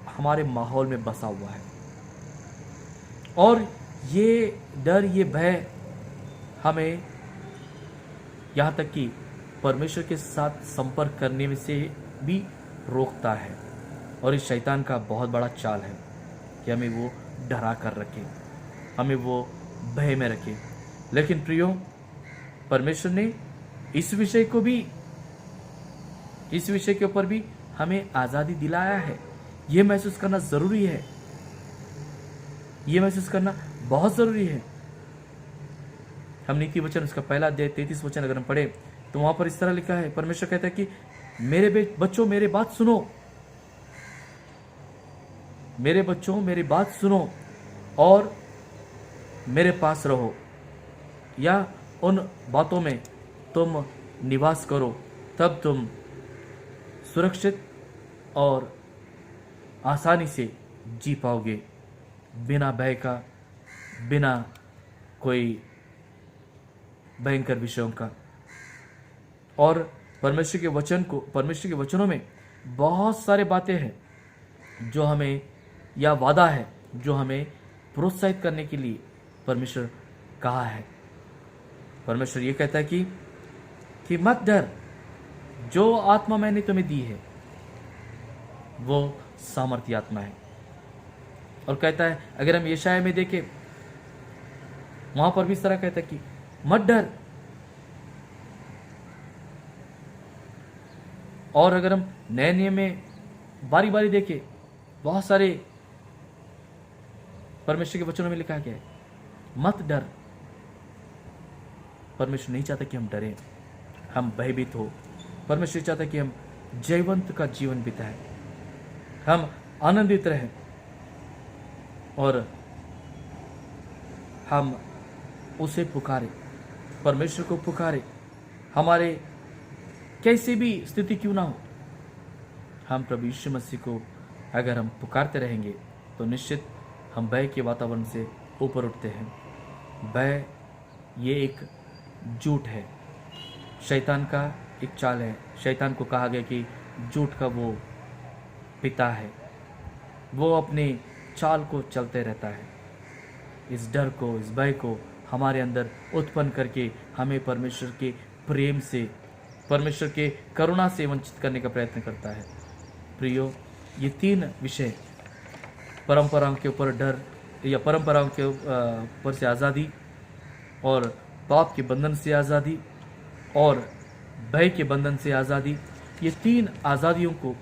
हमारे माहौल में बसा हुआ है। और ये डर, ये भय हमें यहाँ तक कि परमेश्वर के साथ संपर्क करने में से भी रोकता है। और इस शैतान का बहुत बड़ा चाल है कि हमें वो डरा कर रखे, हमें वो भय में रखे। लेकिन प्रियो, परमेश्वर ने इस विषय के ऊपर भी हमें आज़ादी दिलाया है। ये महसूस करना ज़रूरी है, ये महसूस करना बहुत ज़रूरी है। हम नीति वचन उसका पहला अध्याय 33 वचन अगर हम पढ़े तो वहाँ पर इस तरह लिखा है, परमेश्वर कहता है कि मेरे बच्चों मेरे बात सुनो, मेरे बच्चों मेरी बात सुनो और मेरे पास रहो, या उन बातों में तुम निवास करो, तब तुम सुरक्षित और आसानी से जी पाओगे, बिना भय का, बिना कोई भयंकर विषयों का। और परमेश्वर के वचनों में बहुत सारे बातें हैं जो हमें, या वादा है जो हमें प्रोत्साहित करने के लिए परमेश्वर कहा है। परमेश्वर ये कहता है कि मत डर, जो आत्मा मैंने तुम्हें दी है वो सामर्थ्य आत्मा है। और कहता है, अगर हम यशाया में देखें वहां पर भी इस तरह कहता है कि मत डर। और अगर हम नए नियम में बारी बारी देखें, बहुत सारे परमेश्वर के वचनों में लिखा गया है मत डर। परमेश्वर नहीं चाहता कि हम डरें, हम भयभीत हो। परमेश्वर चाहता कि हम जयवंत का जीवन बिताएं, हम आनंदित रहें और हम उसे पुकारें, परमेश्वर को पुकारें। हमारे कैसी भी स्थिति क्यों ना हो, हम प्रभु यीशु मसीह को अगर हम पुकारते रहेंगे तो निश्चित हम भय के वातावरण से ऊपर उठते हैं। भय ये एक झूठ है, शैतान का एक चाल है। शैतान को कहा गया कि झूठ का वो पिता है, वो अपने चाल को चलते रहता है। इस डर को, इस भय को हमारे अंदर उत्पन्न करके हमें परमेश्वर के प्रेम से, परमेश्वर के करुणा से वंचित करने का प्रयत्न करता है। प्रियो, ये तीन विषय, परंपराओं के ऊपर डर या परंपराओं के ऊपर से आज़ादी, और पाप के बंधन से आज़ादी, और भय के बंधन से आज़ादी, ये तीन आज़ादियों को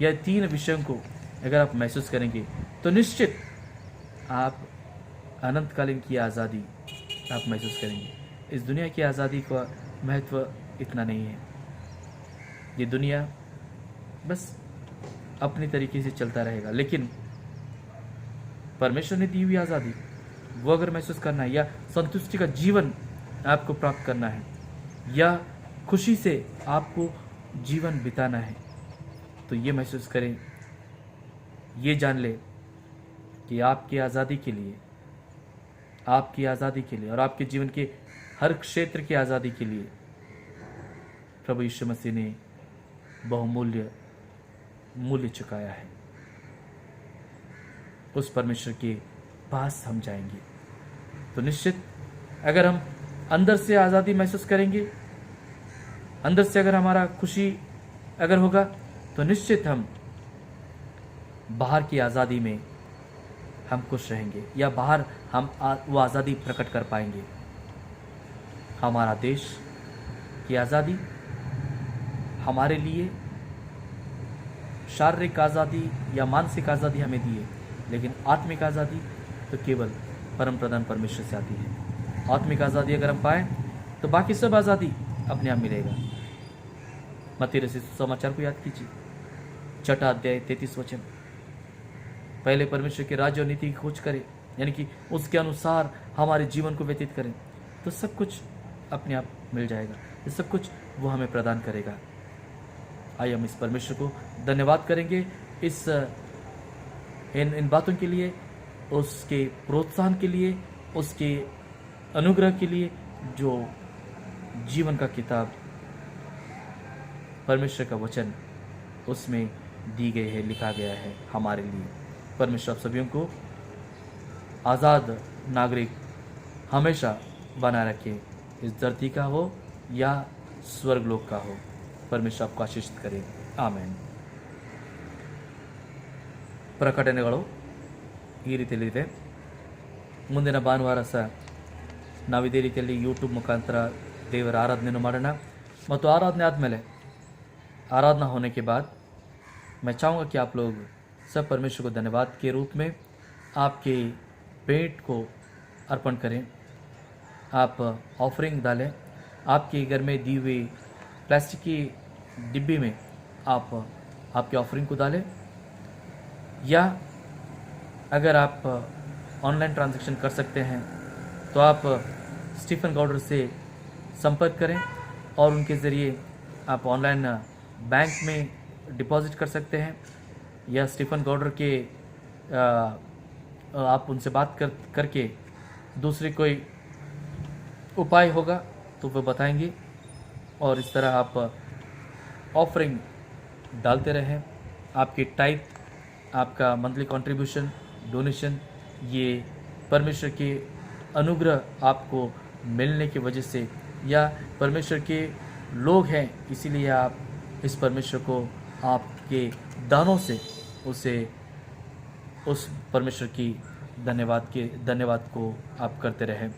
या तीन विषयों को अगर आप महसूस करेंगे तो निश्चित आप अनंतकालीन की आज़ादी आप महसूस करेंगे। इस दुनिया की आज़ादी का महत्व इतना नहीं है। ये दुनिया बस अपनी तरीके से चलता रहेगा, लेकिन परमेश्वर ने दी हुई आज़ादी वो अगर महसूस करना है, या संतुष्टि का जीवन आपको प्राप्त करना है, या खुशी से आपको जीवन बिताना है, तो ये महसूस करें, ये जान ले कि आपकी आज़ादी के लिए, आपकी आज़ादी के लिए और आपके जीवन के हर क्षेत्र की आज़ादी के लिए प्रभु यीशु मसीह ने बहुमूल्य मूल्य चुकाया है। उस परमेश्वर के पास हम जाएंगे तो निश्चित अगर हम अंदर से आज़ादी महसूस करेंगे, अंदर से अगर हमारा खुशी अगर होगा तो निश्चित हम बाहर की आज़ादी में हम खुश रहेंगे, या बाहर हम वो आज़ादी प्रकट कर पाएंगे। हमारा देश की आज़ादी हमारे लिए शारीरिक आज़ादी या मानसिक आज़ादी हमें दी है, लेकिन आत्मिक आज़ादी तो केवल परम प्रधान परमेश्वर से आती है। आत्मिक आज़ादी अगर हम पाएँ तो बाकी सब आज़ादी अपने आप मिलेगा। मत्ती रचित समाचार को याद कीजिए, 6 अध्याय 33 वचन। पहले परमेश्वर के राज्य और नीति की खोज करें, यानी कि उसके अनुसार हमारे जीवन को व्यतीत करें, तो सब कुछ अपने आप मिल जाएगा। ये सब कुछ वो हमें प्रदान करेगा। आइए हम इस परमेश्वर को धन्यवाद करेंगे इस इन बातों के लिए, उसके प्रोत्साहन के लिए, उसके अनुग्रह के लिए, जो जीवन का किताब परमेश्वर का वचन उसमें दी गई है, लिखा गया है हमारे लिए। परमेश्वर आप सभी को आज़ाद नागरिक हमेशा बनाए रखे, इस धरती का हो या स्वर्गलोक का हो। परमेश्वर आपको आशीषित करे। ಆಮೇನ್। ಪ್ರಕಟಣೆಗಳು ಈ ರೀತಿಯಲ್ಲಿದೆ। ಮುಂದಿನ ಭಾನುವಾರ ಸಹ ನಾವು ಇದೇ ರೀತಿಯಲ್ಲಿ ಯೂಟ್ಯೂಬ್ ಮುಖಾಂತರ ದೇವರ ಆರಾಧನೆಯನ್ನು ಮಾಡೋಣ। ಮತ್ತು ಆರಾಧನೆ ಆದಮೇಲೆ, आराधना होने के बाद मैं चाहूँगा कि आप लोग सब परमेश्वर को धन्यवाद के रूप में आपके पेट को अर्पण करें। आप ऑफरिंग डालें। आपके घर में दी हुई प्लास्टिक की डिब्बी में आप आपके ऑफरिंग को डालें, या अगर आप ऑनलाइन ट्रांजैक्शन कर सकते हैं तो आप स्टीफन गॉडर से संपर्क करें और उनके ज़रिए आप ऑनलाइन बैंक में डिपॉजिट कर सकते हैं, या स्टीफन गॉडर के आप उनसे बात करके दूसरी कोई उपाय होगा तो वो बताएंगे, और इस तरह आप ऑफरिंग डालते रहें। आपकी टाइप, आपका मंथली कंट्रीब्यूशन, डोनेशन, ये परमेश्वर के अनुग्रह आपको मिलने की वजह से, या परमेश्वर के लोग हैं इसीलिए आप इस परमेश्वर को आपके दानों से उस परमेश्वर की धन्यवाद को आप करते रहें।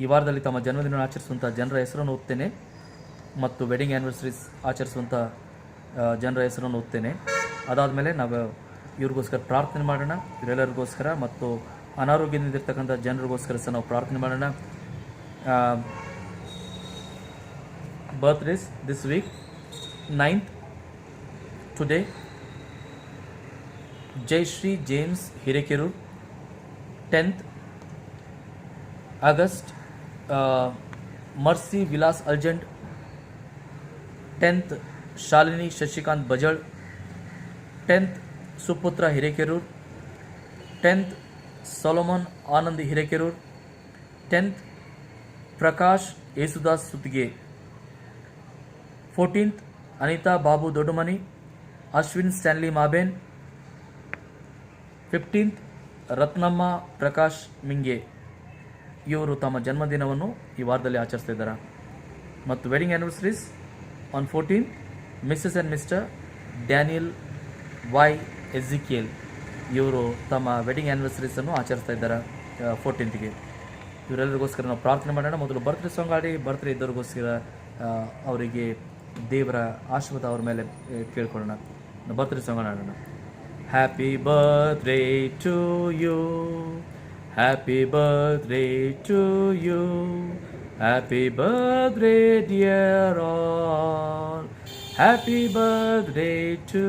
ಈ ವಾರದಲ್ಲಿ ತಮ್ಮ ಜನ್ಮದಿನ ಆಚರಿಸುವಂಥ ಜನರ ಹೆಸರನ್ನು ಓದ್ತೇನೆ ಮತ್ತು ವೆಡ್ಡಿಂಗ್ ಆ್ಯನಿವರ್ಸರೀಸ್ ಆಚರಿಸುವಂಥ ಜನರ ಹೆಸರನ್ನು ಓದ್ತೇನೆ। ಅದಾದಮೇಲೆ ನಾವು ಇವ್ರಿಗೋಸ್ಕರ ಪ್ರಾರ್ಥನೆ ಮಾಡೋಣ, ಇವರೆಲ್ಲರಿಗೋಸ್ಕರ ಮತ್ತು ಅನಾರೋಗ್ಯದಿಂದಿರ್ತಕ್ಕಂಥ ಜನರಿಗೋಸ್ಕರ ಸಹ ನಾವು ಪ್ರಾರ್ಥನೆ ಮಾಡೋಣ। Birthdays this week 9th today Jayashree James Hirekerur, 10th August Mercy Vilas Aljand, 10th Shalini Shashikant Bajad, 10th Suputra Hirekerur, 10th Solomon Anand Hirekerur, 10th Prakash Yesudas Sutage, 14th Anita Babu Dodmani, Ashwin Stanley Maben, 15th Ratnamma Prakash Minge. ಇವರು ತಮ್ಮ ಜನ್ಮದಿನವನ್ನು ಈ ವಾರದಲ್ಲಿ ಆಚರಿಸ್ತಾ ಇದ್ದಾರೆ। ಮತ್ತು wedding anniversaries on 14th Mrs and Mr Daniel Y Ezekiel, ಇವರು ತಮ್ಮ ವೆಡ್ಡಿಂಗ್ ಆ್ಯನಿವರ್ಸರೀಸನ್ನು ಆಚರಿಸ್ತಾ ಇದ್ದಾರೆ 14th ಇವರೆಲ್ಲರಿಗೋಸ್ಕರ ನಾವು ಪ್ರಾರ್ಥನೆ ಮಾಡೋಣ। ಮೊದಲು ಬರ್ತ್ಡೇ ಸಾಂಗ್ ಆಡಿ, ಬರ್ತ್ಡೇ ಇದ್ದವ್ರಿಗೋಸ್ಕರ ಅವರಿಗೆ ದೇವರ ಆಶೀರ್ವಾದ ಅವ್ರ ಮೇಲೆ ಕೇಳ್ಕೊಳ್ಳೋಣ। ಬರ್ತ್ಡೇ ಸಾಂಗ್ ಆಡೋಣ। Happy birthday to you, Happy birthday to you, happy birthday dear all, happy birthday to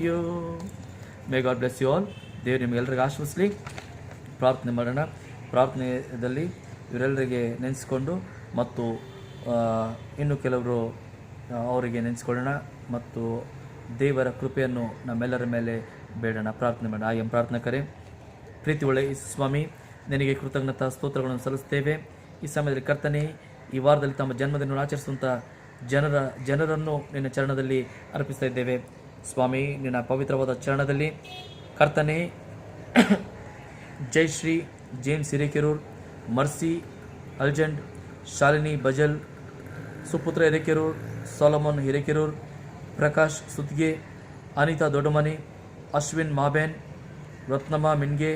you. May God bless you all. ದೇವರು ನಿಮಗೆಲ್ಲರಿಗೂ ಆಶೀರ್ವದಿಸಲಿ। ಪ್ರಾರ್ಥನೆ ಮಾಡೋಣ। ಪ್ರಾರ್ಥನೆಯಲ್ಲಿ ಇವರೆಲ್ಲರಿಗೆ ನೆನೆಸ್ಕೊಂಡು ಮತ್ತು ಇನ್ನು ಕೆಲವರು ಅವರಿಗೆ ನೆನೆಸ್ಕೊಳ್ಳೋಣ ಮತ್ತು ದೇವರ ಕೃಪೆಯನ್ನು ನಮ್ಮೆಲ್ಲರ ಮೇಲೆ ಬೇಡೋಣ। ಪ್ರಾರ್ಥನೆ ಮಾಡೋಣ। ಆಯಂ ಪ್ರಾರ್ಥನೆ ಕರೆ। ಪ್ರೀತಿ ಒಳ್ಳೆ ಸ್ವಾಮಿ, ನಿನಗೆ ಕೃತಜ್ಞತಾ ಸ್ತೋತ್ರಗಳನ್ನು ಸಲ್ಲಿಸ್ತೇವೆ। ಈ ಸಮಯದಲ್ಲಿ ಕರ್ತನೆ, ಈ ವಾರದಲ್ಲಿ ತಮ್ಮ ಜನ್ಮದಿನವನ್ನು ಆಚರಿಸುವಂಥ ಜನರನ್ನು ನಿನ್ನ ಚರಣದಲ್ಲಿ ಅರ್ಪಿಸ್ತಾ ಇದ್ದೇವೆ ಸ್ವಾಮಿ। ನಿನ್ನ ಪವಿತ್ರವಾದ ಚರಣದಲ್ಲಿ ಕರ್ತನೆ, Jayashree James Hirekerur, Mercy Aljend, Shalini Bajal, Suputra Hirekerur, Solomon Hirekerur, Prakash Sutge, Anita Doddamani, Ashwin Maben, Ratnamma Minge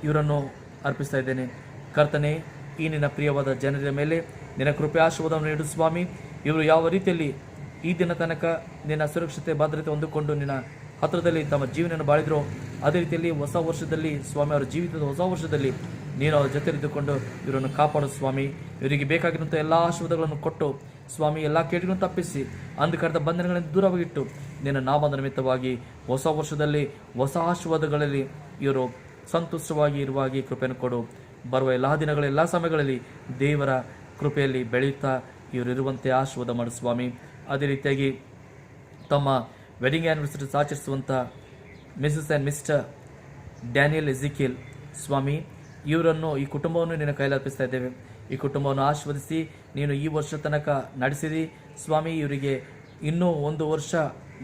ಇವರನ್ನು ಅರ್ಪಿಸ್ತಾ ಇದ್ದೇನೆ. ಕರ್ತನೆ, ಈ ನಿನ್ನ ಪ್ರಿಯವಾದ ಜನರ ಮೇಲೆ ನಿನ್ನ ಕೃಪೆ ಆಶೀರ್ವಾದವನ್ನು ನೀಡು ಸ್ವಾಮಿ. ಇವರು ಯಾವ ರೀತಿಯಲ್ಲಿ ಈ ದಿನ ತನಕ ನಿನ್ನ ಸುರಕ್ಷತೆ ಭದ್ರತೆ ಹೊಂದಿಕೊಂಡು ನಿನ್ನ ಹತ್ತಿರದಲ್ಲಿ ತಮ್ಮ ಜೀವನವನ್ನು ಬಾಳಿದ್ರು, ಅದೇ ರೀತಿಯಲ್ಲಿ ಹೊಸ ವರ್ಷದಲ್ಲಿ ಸ್ವಾಮಿ, ಅವರ ಜೀವಿತದ ಹೊಸ ವರ್ಷದಲ್ಲಿ ನೀನು ಅವರ ಜೊತೆ ಇದ್ದುಕೊಂಡು ಇವರನ್ನು ಕಾಪಾಡು ಸ್ವಾಮಿ. ಇವರಿಗೆ ಬೇಕಾಗಿರುವಂಥ ಎಲ್ಲ ಆಶೀರ್ವಾದಗಳನ್ನು ಕೊಟ್ಟು ಸ್ವಾಮಿ, ಎಲ್ಲ ಕೇಟಗಳನ್ನು ತಪ್ಪಿಸಿ ಅಂಧಕಾರದ ಬಂಧನಗಳಿಂದ ದೂರವಾಗಿಟ್ಟು ನಿನ್ನ ನಾಮದ ನಿಮಿತ್ತವಾಗಿ ಹೊಸ ವರ್ಷದಲ್ಲಿ ಹೊಸ ಆಶೀರ್ವಾದಗಳಲ್ಲಿ ಇವರು ಸಂತುಷ್ಟವಾಗಿ ಇರುವಾಗಿ ಕೃಪೆಯನ್ನು ಕೊಡು. ಬರುವ ಎಲ್ಲ ದಿನಗಳ ಎಲ್ಲ ಸಮಯಗಳಲ್ಲಿ ದೇವರ ಕೃಪೆಯಲ್ಲಿ ಬೆಳೆಯುತ್ತಾ ಇವರು ಇರುವಂತೆ ಆಶೀರ್ವಾದ ಮಾಡು ಸ್ವಾಮಿ. ಅದೇ ರೀತಿಯಾಗಿ ತಮ್ಮ ವೆಡ್ಡಿಂಗ್ ಆ್ಯನಿವರ್ಸರೀಸ್ ಆಚರಿಸುವಂಥ Mrs and Mr Daniel Ezekiel ಸ್ವಾಮಿ, ಇವರನ್ನು ಈ ಕುಟುಂಬವನ್ನು ನಿನ್ನ ಕೈಲಿ ಅರ್ಪಿಸ್ತಾ ಇದ್ದೇವೆ. ಈ ಕುಟುಂಬವನ್ನು ಆಶೀರ್ವದಿಸಿ ನೀನು ಈ ವರ್ಷ ತನಕ ನಡೆಸಿದಿ ಸ್ವಾಮಿ. ಇವರಿಗೆ ಇನ್ನೂ ಒಂದು ವರ್ಷ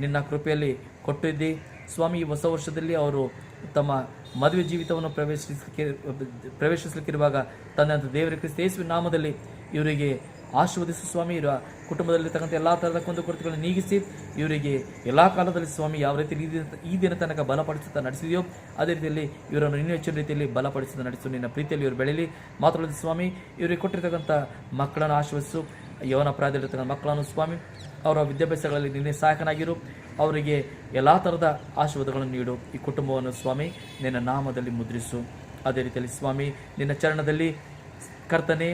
ನಿನ್ನ ಕೃಪೆಯಲ್ಲಿ ಕೊಟ್ಟಿದ್ದಿ ಸ್ವಾಮಿ. ಈ ಹೊಸ ವರ್ಷದಲ್ಲಿ ಅವರು ತಮ್ಮ ಮದುವೆ ಜೀವಿತವನ್ನು ಪ್ರವೇಶಿಸಲಿಕ್ಕಿರುವಾಗ ತಂದೆಯಂತ ದೇವರ ಕ್ರಿಸ್ತ ಯೇಸುವಿನ ನಾಮದಲ್ಲಿ ಇವರಿಗೆ ಆಶೀರ್ವದಿಸು ಸ್ವಾಮಿ. ಇವರ ಕುಟುಂಬದಲ್ಲಿ ತಕ್ಕಂಥ ಎಲ್ಲ ಥರದ ಕುಂದುಕೊರತೆಗಳನ್ನು ನೀಗಿಸಿ ಇವರಿಗೆ ಎಲ್ಲ ಕಾಲದಲ್ಲಿ ಸ್ವಾಮಿ ಯಾವ ರೀತಿ ಈ ದಿನ ತನಕ ಬಲಪಡಿಸುತ್ತಾ ನಡೆಸಿದೆಯೋ ಅದೇ ರೀತಿಯಲ್ಲಿ ಇವರನ್ನು ಇನ್ನೂ ಹೆಚ್ಚಿನ ರೀತಿಯಲ್ಲಿ ಬಲಪಡಿಸುತ್ತಾ ನಡೆಸು. ನಿನ್ನ ಪ್ರೀತಿಯಲ್ಲಿ ಇವರು ಬೆಳೀಲಿ. ಮಾತ್ರವಲ್ಲದೆ ಸ್ವಾಮಿ, ಇವರಿಗೆ ಕೊಟ್ಟಿರ್ತಕ್ಕಂಥ ಮಕ್ಕಳನ್ನು ಆಶೀರ್ವದಿಸು. ಯವನ ಪ್ರಾಯದಲ್ಲಿರ್ತಕ್ಕಂಥ ಮಕ್ಕಳನ್ನು ಸ್ವಾಮಿ, ಅವರ ವಿದ್ಯಾಭ್ಯಾಸಗಳಲ್ಲಿ ನಿನ್ನೆ ಸಹಾಯಕನಾಗಿರು. ಅವರಿಗೆ ಎಲ್ಲ ಥರದ ಆಶೀರ್ವಾದಗಳನ್ನು ನೀಡು. ಈ ಕುಟುಂಬವನ್ನು ಸ್ವಾಮಿ ನಿನ್ನ ನಾಮದಲ್ಲಿ ಮುದ್ರಿಸು. ಅದೇ ರೀತಿಯಲ್ಲಿ ಸ್ವಾಮಿ, ನಿನ್ನ ಚರಣದಲ್ಲಿ ಕರ್ತನೆ,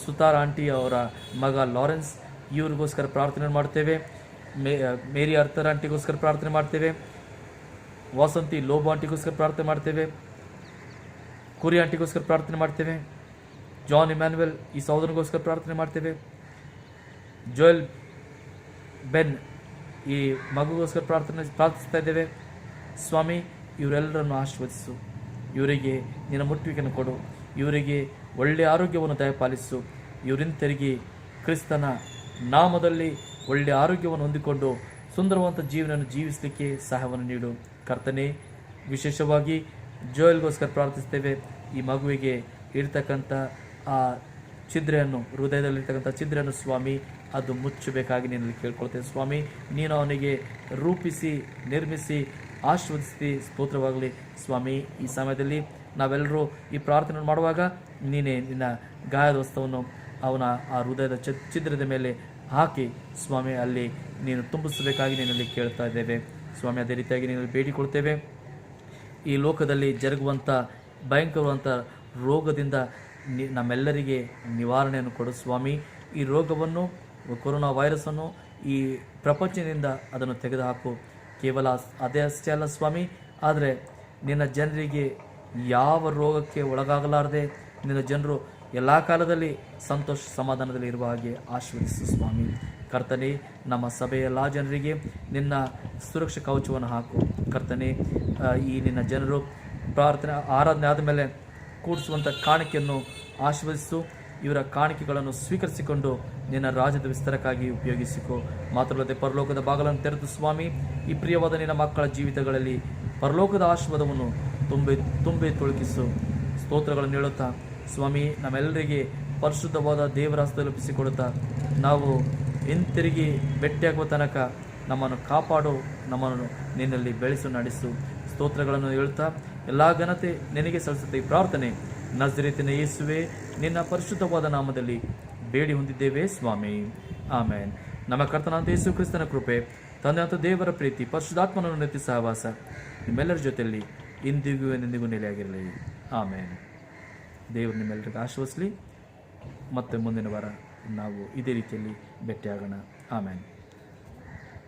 ಸುತಾರ್ ಆಂಟಿ ಅವರ ಮಗ ಲಾರೆನ್ಸ್ ಇವ್ರಿಗೋಸ್ಕರ ಪ್ರಾರ್ಥನೆ ಮಾಡ್ತೇವೆ. ಮೇರಿ ಅರ್ಥರ್ ಆಂಟಿಗೋಸ್ಕರ ಪ್ರಾರ್ಥನೆ ಮಾಡ್ತೇವೆ. ವಾಸಂತಿ ಲೋಬೋ ಆಂಟಿಗೋಸ್ಕರ ಪ್ರಾರ್ಥನೆ ಮಾಡ್ತೇವೆ. ಕುರಿ ಆಂಟಿಗೋಸ್ಕರ ಪ್ರಾರ್ಥನೆ ಮಾಡ್ತೇವೆ. ಜಾನ್ ಇಮ್ಯಾನ್ಯುಯಲ್ ಈ ಸಹೋದರನಿಗೋಸ್ಕರ ಪ್ರಾರ್ಥನೆ ಮಾಡ್ತೇವೆ. ಜೋಯಲ್ ಬೆನ್ ಈ ಮಗುಗೋಸ್ಕರ ಪ್ರಾರ್ಥಿಸ್ತಾ ಇದ್ದೇವೆ ಸ್ವಾಮಿ. ಇವರೆಲ್ಲರನ್ನು ಆಶೀರ್ವದಿಸು. ಇವರಿಗೆ ನಿನ್ನ ಮುಟ್ಟುವಿಕೆಯನ್ನು ಕೊಡು. ಇವರಿಗೆ ಒಳ್ಳೆಯ ಆರೋಗ್ಯವನ್ನು ದಯಪಾಲಿಸು. ಇವರಿಂತೆರಿಗೆ ಕ್ರಿಸ್ತನ ನಾಮದಲ್ಲಿ ಒಳ್ಳೆಯ ಆರೋಗ್ಯವನ್ನು ಹೊಂದಿಕೊಂಡು ಸುಂದರವಾದ ಜೀವನವನ್ನು ಜೀವಿಸಲಿಕ್ಕೆ ಸಹಾಯವನ್ನು ನೀಡು ಕರ್ತನೆ. ವಿಶೇಷವಾಗಿ ಜೋಯಲ್ಗೋಸ್ಕರ ಪ್ರಾರ್ಥಿಸ್ತೇವೆ. ಈ ಮಗುವಿಗೆ ಇರ್ತಕ್ಕಂಥ ಆ ಛಿದ್ರೆಯನ್ನು, ಹೃದಯದಲ್ಲಿರ್ತಕ್ಕಂಥ ಛಿದ್ರೆಯನ್ನು ಸ್ವಾಮಿ ಅದು ಮುಚ್ಚಬೇಕಾಗಿ ನಿನ್ನಲ್ಲಿ ಕೇಳ್ಕೊಳ್ತೇವೆ ಸ್ವಾಮಿ. ನೀನು ಅವನಿಗೆ ರೂಪಿಸಿ ನಿರ್ಮಿಸಿ ಆಶೀರ್ವದಿಸಿ ಸ್ತೋತ್ರವಾಗಲಿ ಸ್ವಾಮಿ. ಈ ಸಮಯದಲ್ಲಿ ನಾವೆಲ್ಲರೂ ಈ ಪ್ರಾರ್ಥನೆ ಮಾಡುವಾಗ ನೀನೇ ನಿನ್ನ ಗಾಯದ ವಸ್ತುವನ್ನು ಅವನ ಆ ಹೃದಯದ ಛಿದ್ರದ ಮೇಲೆ ಹಾಕಿ ಸ್ವಾಮಿ ಅಲ್ಲಿ ನೀನು ತುಂಬಿಸಬೇಕಾಗಿ ನಿನ್ನಲ್ಲಿ ಕೇಳ್ತಾ ಇದ್ದೇವೆ ಸ್ವಾಮಿ. ಅದೇ ರೀತಿಯಾಗಿ ನಿನ್ನಲ್ಲಿ ಬೇಡಿಕೊಳ್ತೇವೆ. ಈ ಲೋಕದಲ್ಲಿ ಜರುಗುವಂಥ ಭಯಂಕರವಂಥ ರೋಗದಿಂದ ನಮ್ಮೆಲ್ಲರಿಗೆ ನಿವಾರಣೆಯನ್ನು ಕೊಡು ಸ್ವಾಮಿ. ಈ ರೋಗವನ್ನು, ಕೊರೋನಾ ವೈರಸ್ಸನ್ನು ಈ ಪ್ರಪಂಚದಿಂದ ಅದನ್ನು ತೆಗೆದುಹಾಕು. ಕೇವಲ ಅದೇ ಅಷ್ಟೇ ಅಲ್ಲ ಸ್ವಾಮಿ, ಆದರೆ ನಿನ್ನ ಜನರಿಗೆ ಯಾವ ರೋಗಕ್ಕೆ ಒಳಗಾಗಲಾರದೆ ನಿನ್ನ ಜನರು ಎಲ್ಲ ಕಾಲದಲ್ಲಿ ಸಂತೋಷ ಸಮಾಧಾನದಲ್ಲಿ ಇರುವ ಹಾಗೆ ಆಶೀರ್ವದಿಸು ಸ್ವಾಮಿ. ಕರ್ತನೆ, ನಮ್ಮ ಸಭೆಯ ಎಲ್ಲ ಜನರಿಗೆ ನಿನ್ನ ಸುರಕ್ಷಾ ಕವಚವನ್ನು ಹಾಕು ಕರ್ತನೆ. ಈ ನಿನ್ನ ಜನರು ಪ್ರಾರ್ಥನೆ ಆರಾಧನೆ ಆದಮೇಲೆ ಕೂಡಿಸುವಂಥ ಕಾಣಿಕೆಯನ್ನು ಆಶೀರ್ವದಿಸು. ಇವರ ಕಾಣಿಕೆಗಳನ್ನು ಸ್ವೀಕರಿಸಿಕೊಂಡು ನಿನ್ನ ರಾಜ್ಯದ ವಿಸ್ತಾರಕ್ಕಾಗಿ ಉಪಯೋಗಿಸಿಕೊ. ಮಾತ್ರವಲ್ಲದೆ ಪರಲೋಕದ ಬಾಗಿಲನ್ನು ತೆರೆದು ಸ್ವಾಮಿ, ಈ ಪ್ರಿಯವಾದ ನಿನ್ನ ಮಕ್ಕಳ ಜೀವಿತಗಳಲ್ಲಿ ಪರಲೋಕದ ಆಶೀರ್ವಾದವನ್ನು ತುಂಬಿ ತುಳುಕಿಸು. ಸ್ತೋತ್ರಗಳನ್ನು ಹೇಳುತ್ತಾ ಸ್ವಾಮಿ, ನಮ್ಮೆಲ್ಲರಿಗೆ ಪರಿಶುದ್ಧವಾದ ದೇವರ ಹಸ್ತದಲ್ಲಿ ಒಪ್ಪಿಸಿಕೊಡುತ್ತಾ ನಾವು ಹಿಂತಿರುಗಿ ಭೇಟಿಯಾಗುವ ತನಕ ನಮ್ಮನ್ನು ಕಾಪಾಡು, ನಮ್ಮನ್ನು ನಿನ್ನಲ್ಲಿ ಬೆಳೆಸು ನಡೆಸು. ಸ್ತೋತ್ರಗಳನ್ನು ಹೇಳುತ್ತಾ ಎಲ್ಲ ಘನತೆ ನಿನಗೆ ಸಲ್ಲಿಸುತ್ತೆ. ಈ ಪ್ರಾರ್ಥನೆ ನಜರೇತಿನ ಯೇಸುವೆ ನಿನ್ನ ಪರಿಶುದ್ಧವಾದ ನಾಮದಲ್ಲಿ ಬೇಡಿ ಹೊಂದಿದ್ದೇವೆ ಸ್ವಾಮಿ, ಆಮೇನ್. ನಮ್ಮ ಕರ್ತನಾದ ಯೇಸು ಕ್ರಿಸ್ತನ ಕೃಪೆ, ತಂದೆಯಾದ ದೇವರ ಪ್ರೀತಿ, ಪರಿಶುದ್ಧಾತ್ಮನ ಉನ್ನತಿ ಸಹವಾಸ ನಿಮ್ಮೆಲ್ಲರ ಜೊತೆಯಲ್ಲಿ ಇಂದಿಗೂ ಎಂದಿಗೂ ನೆಲೆಯಾಗಿರಲಿ, ಆಮೇನ್. ದೇವರು ನಿಮ್ಮೆಲ್ಲರಿಗೂ ಆಶೀರ್ವದಿಸಲಿ. ಮತ್ತೆ ಮುಂದಿನ ವಾರ ನಾವು ಇದೇ ರೀತಿಯಲ್ಲಿ ಭೇಟಿಯಾಗೋಣ, ಆಮೇನ್.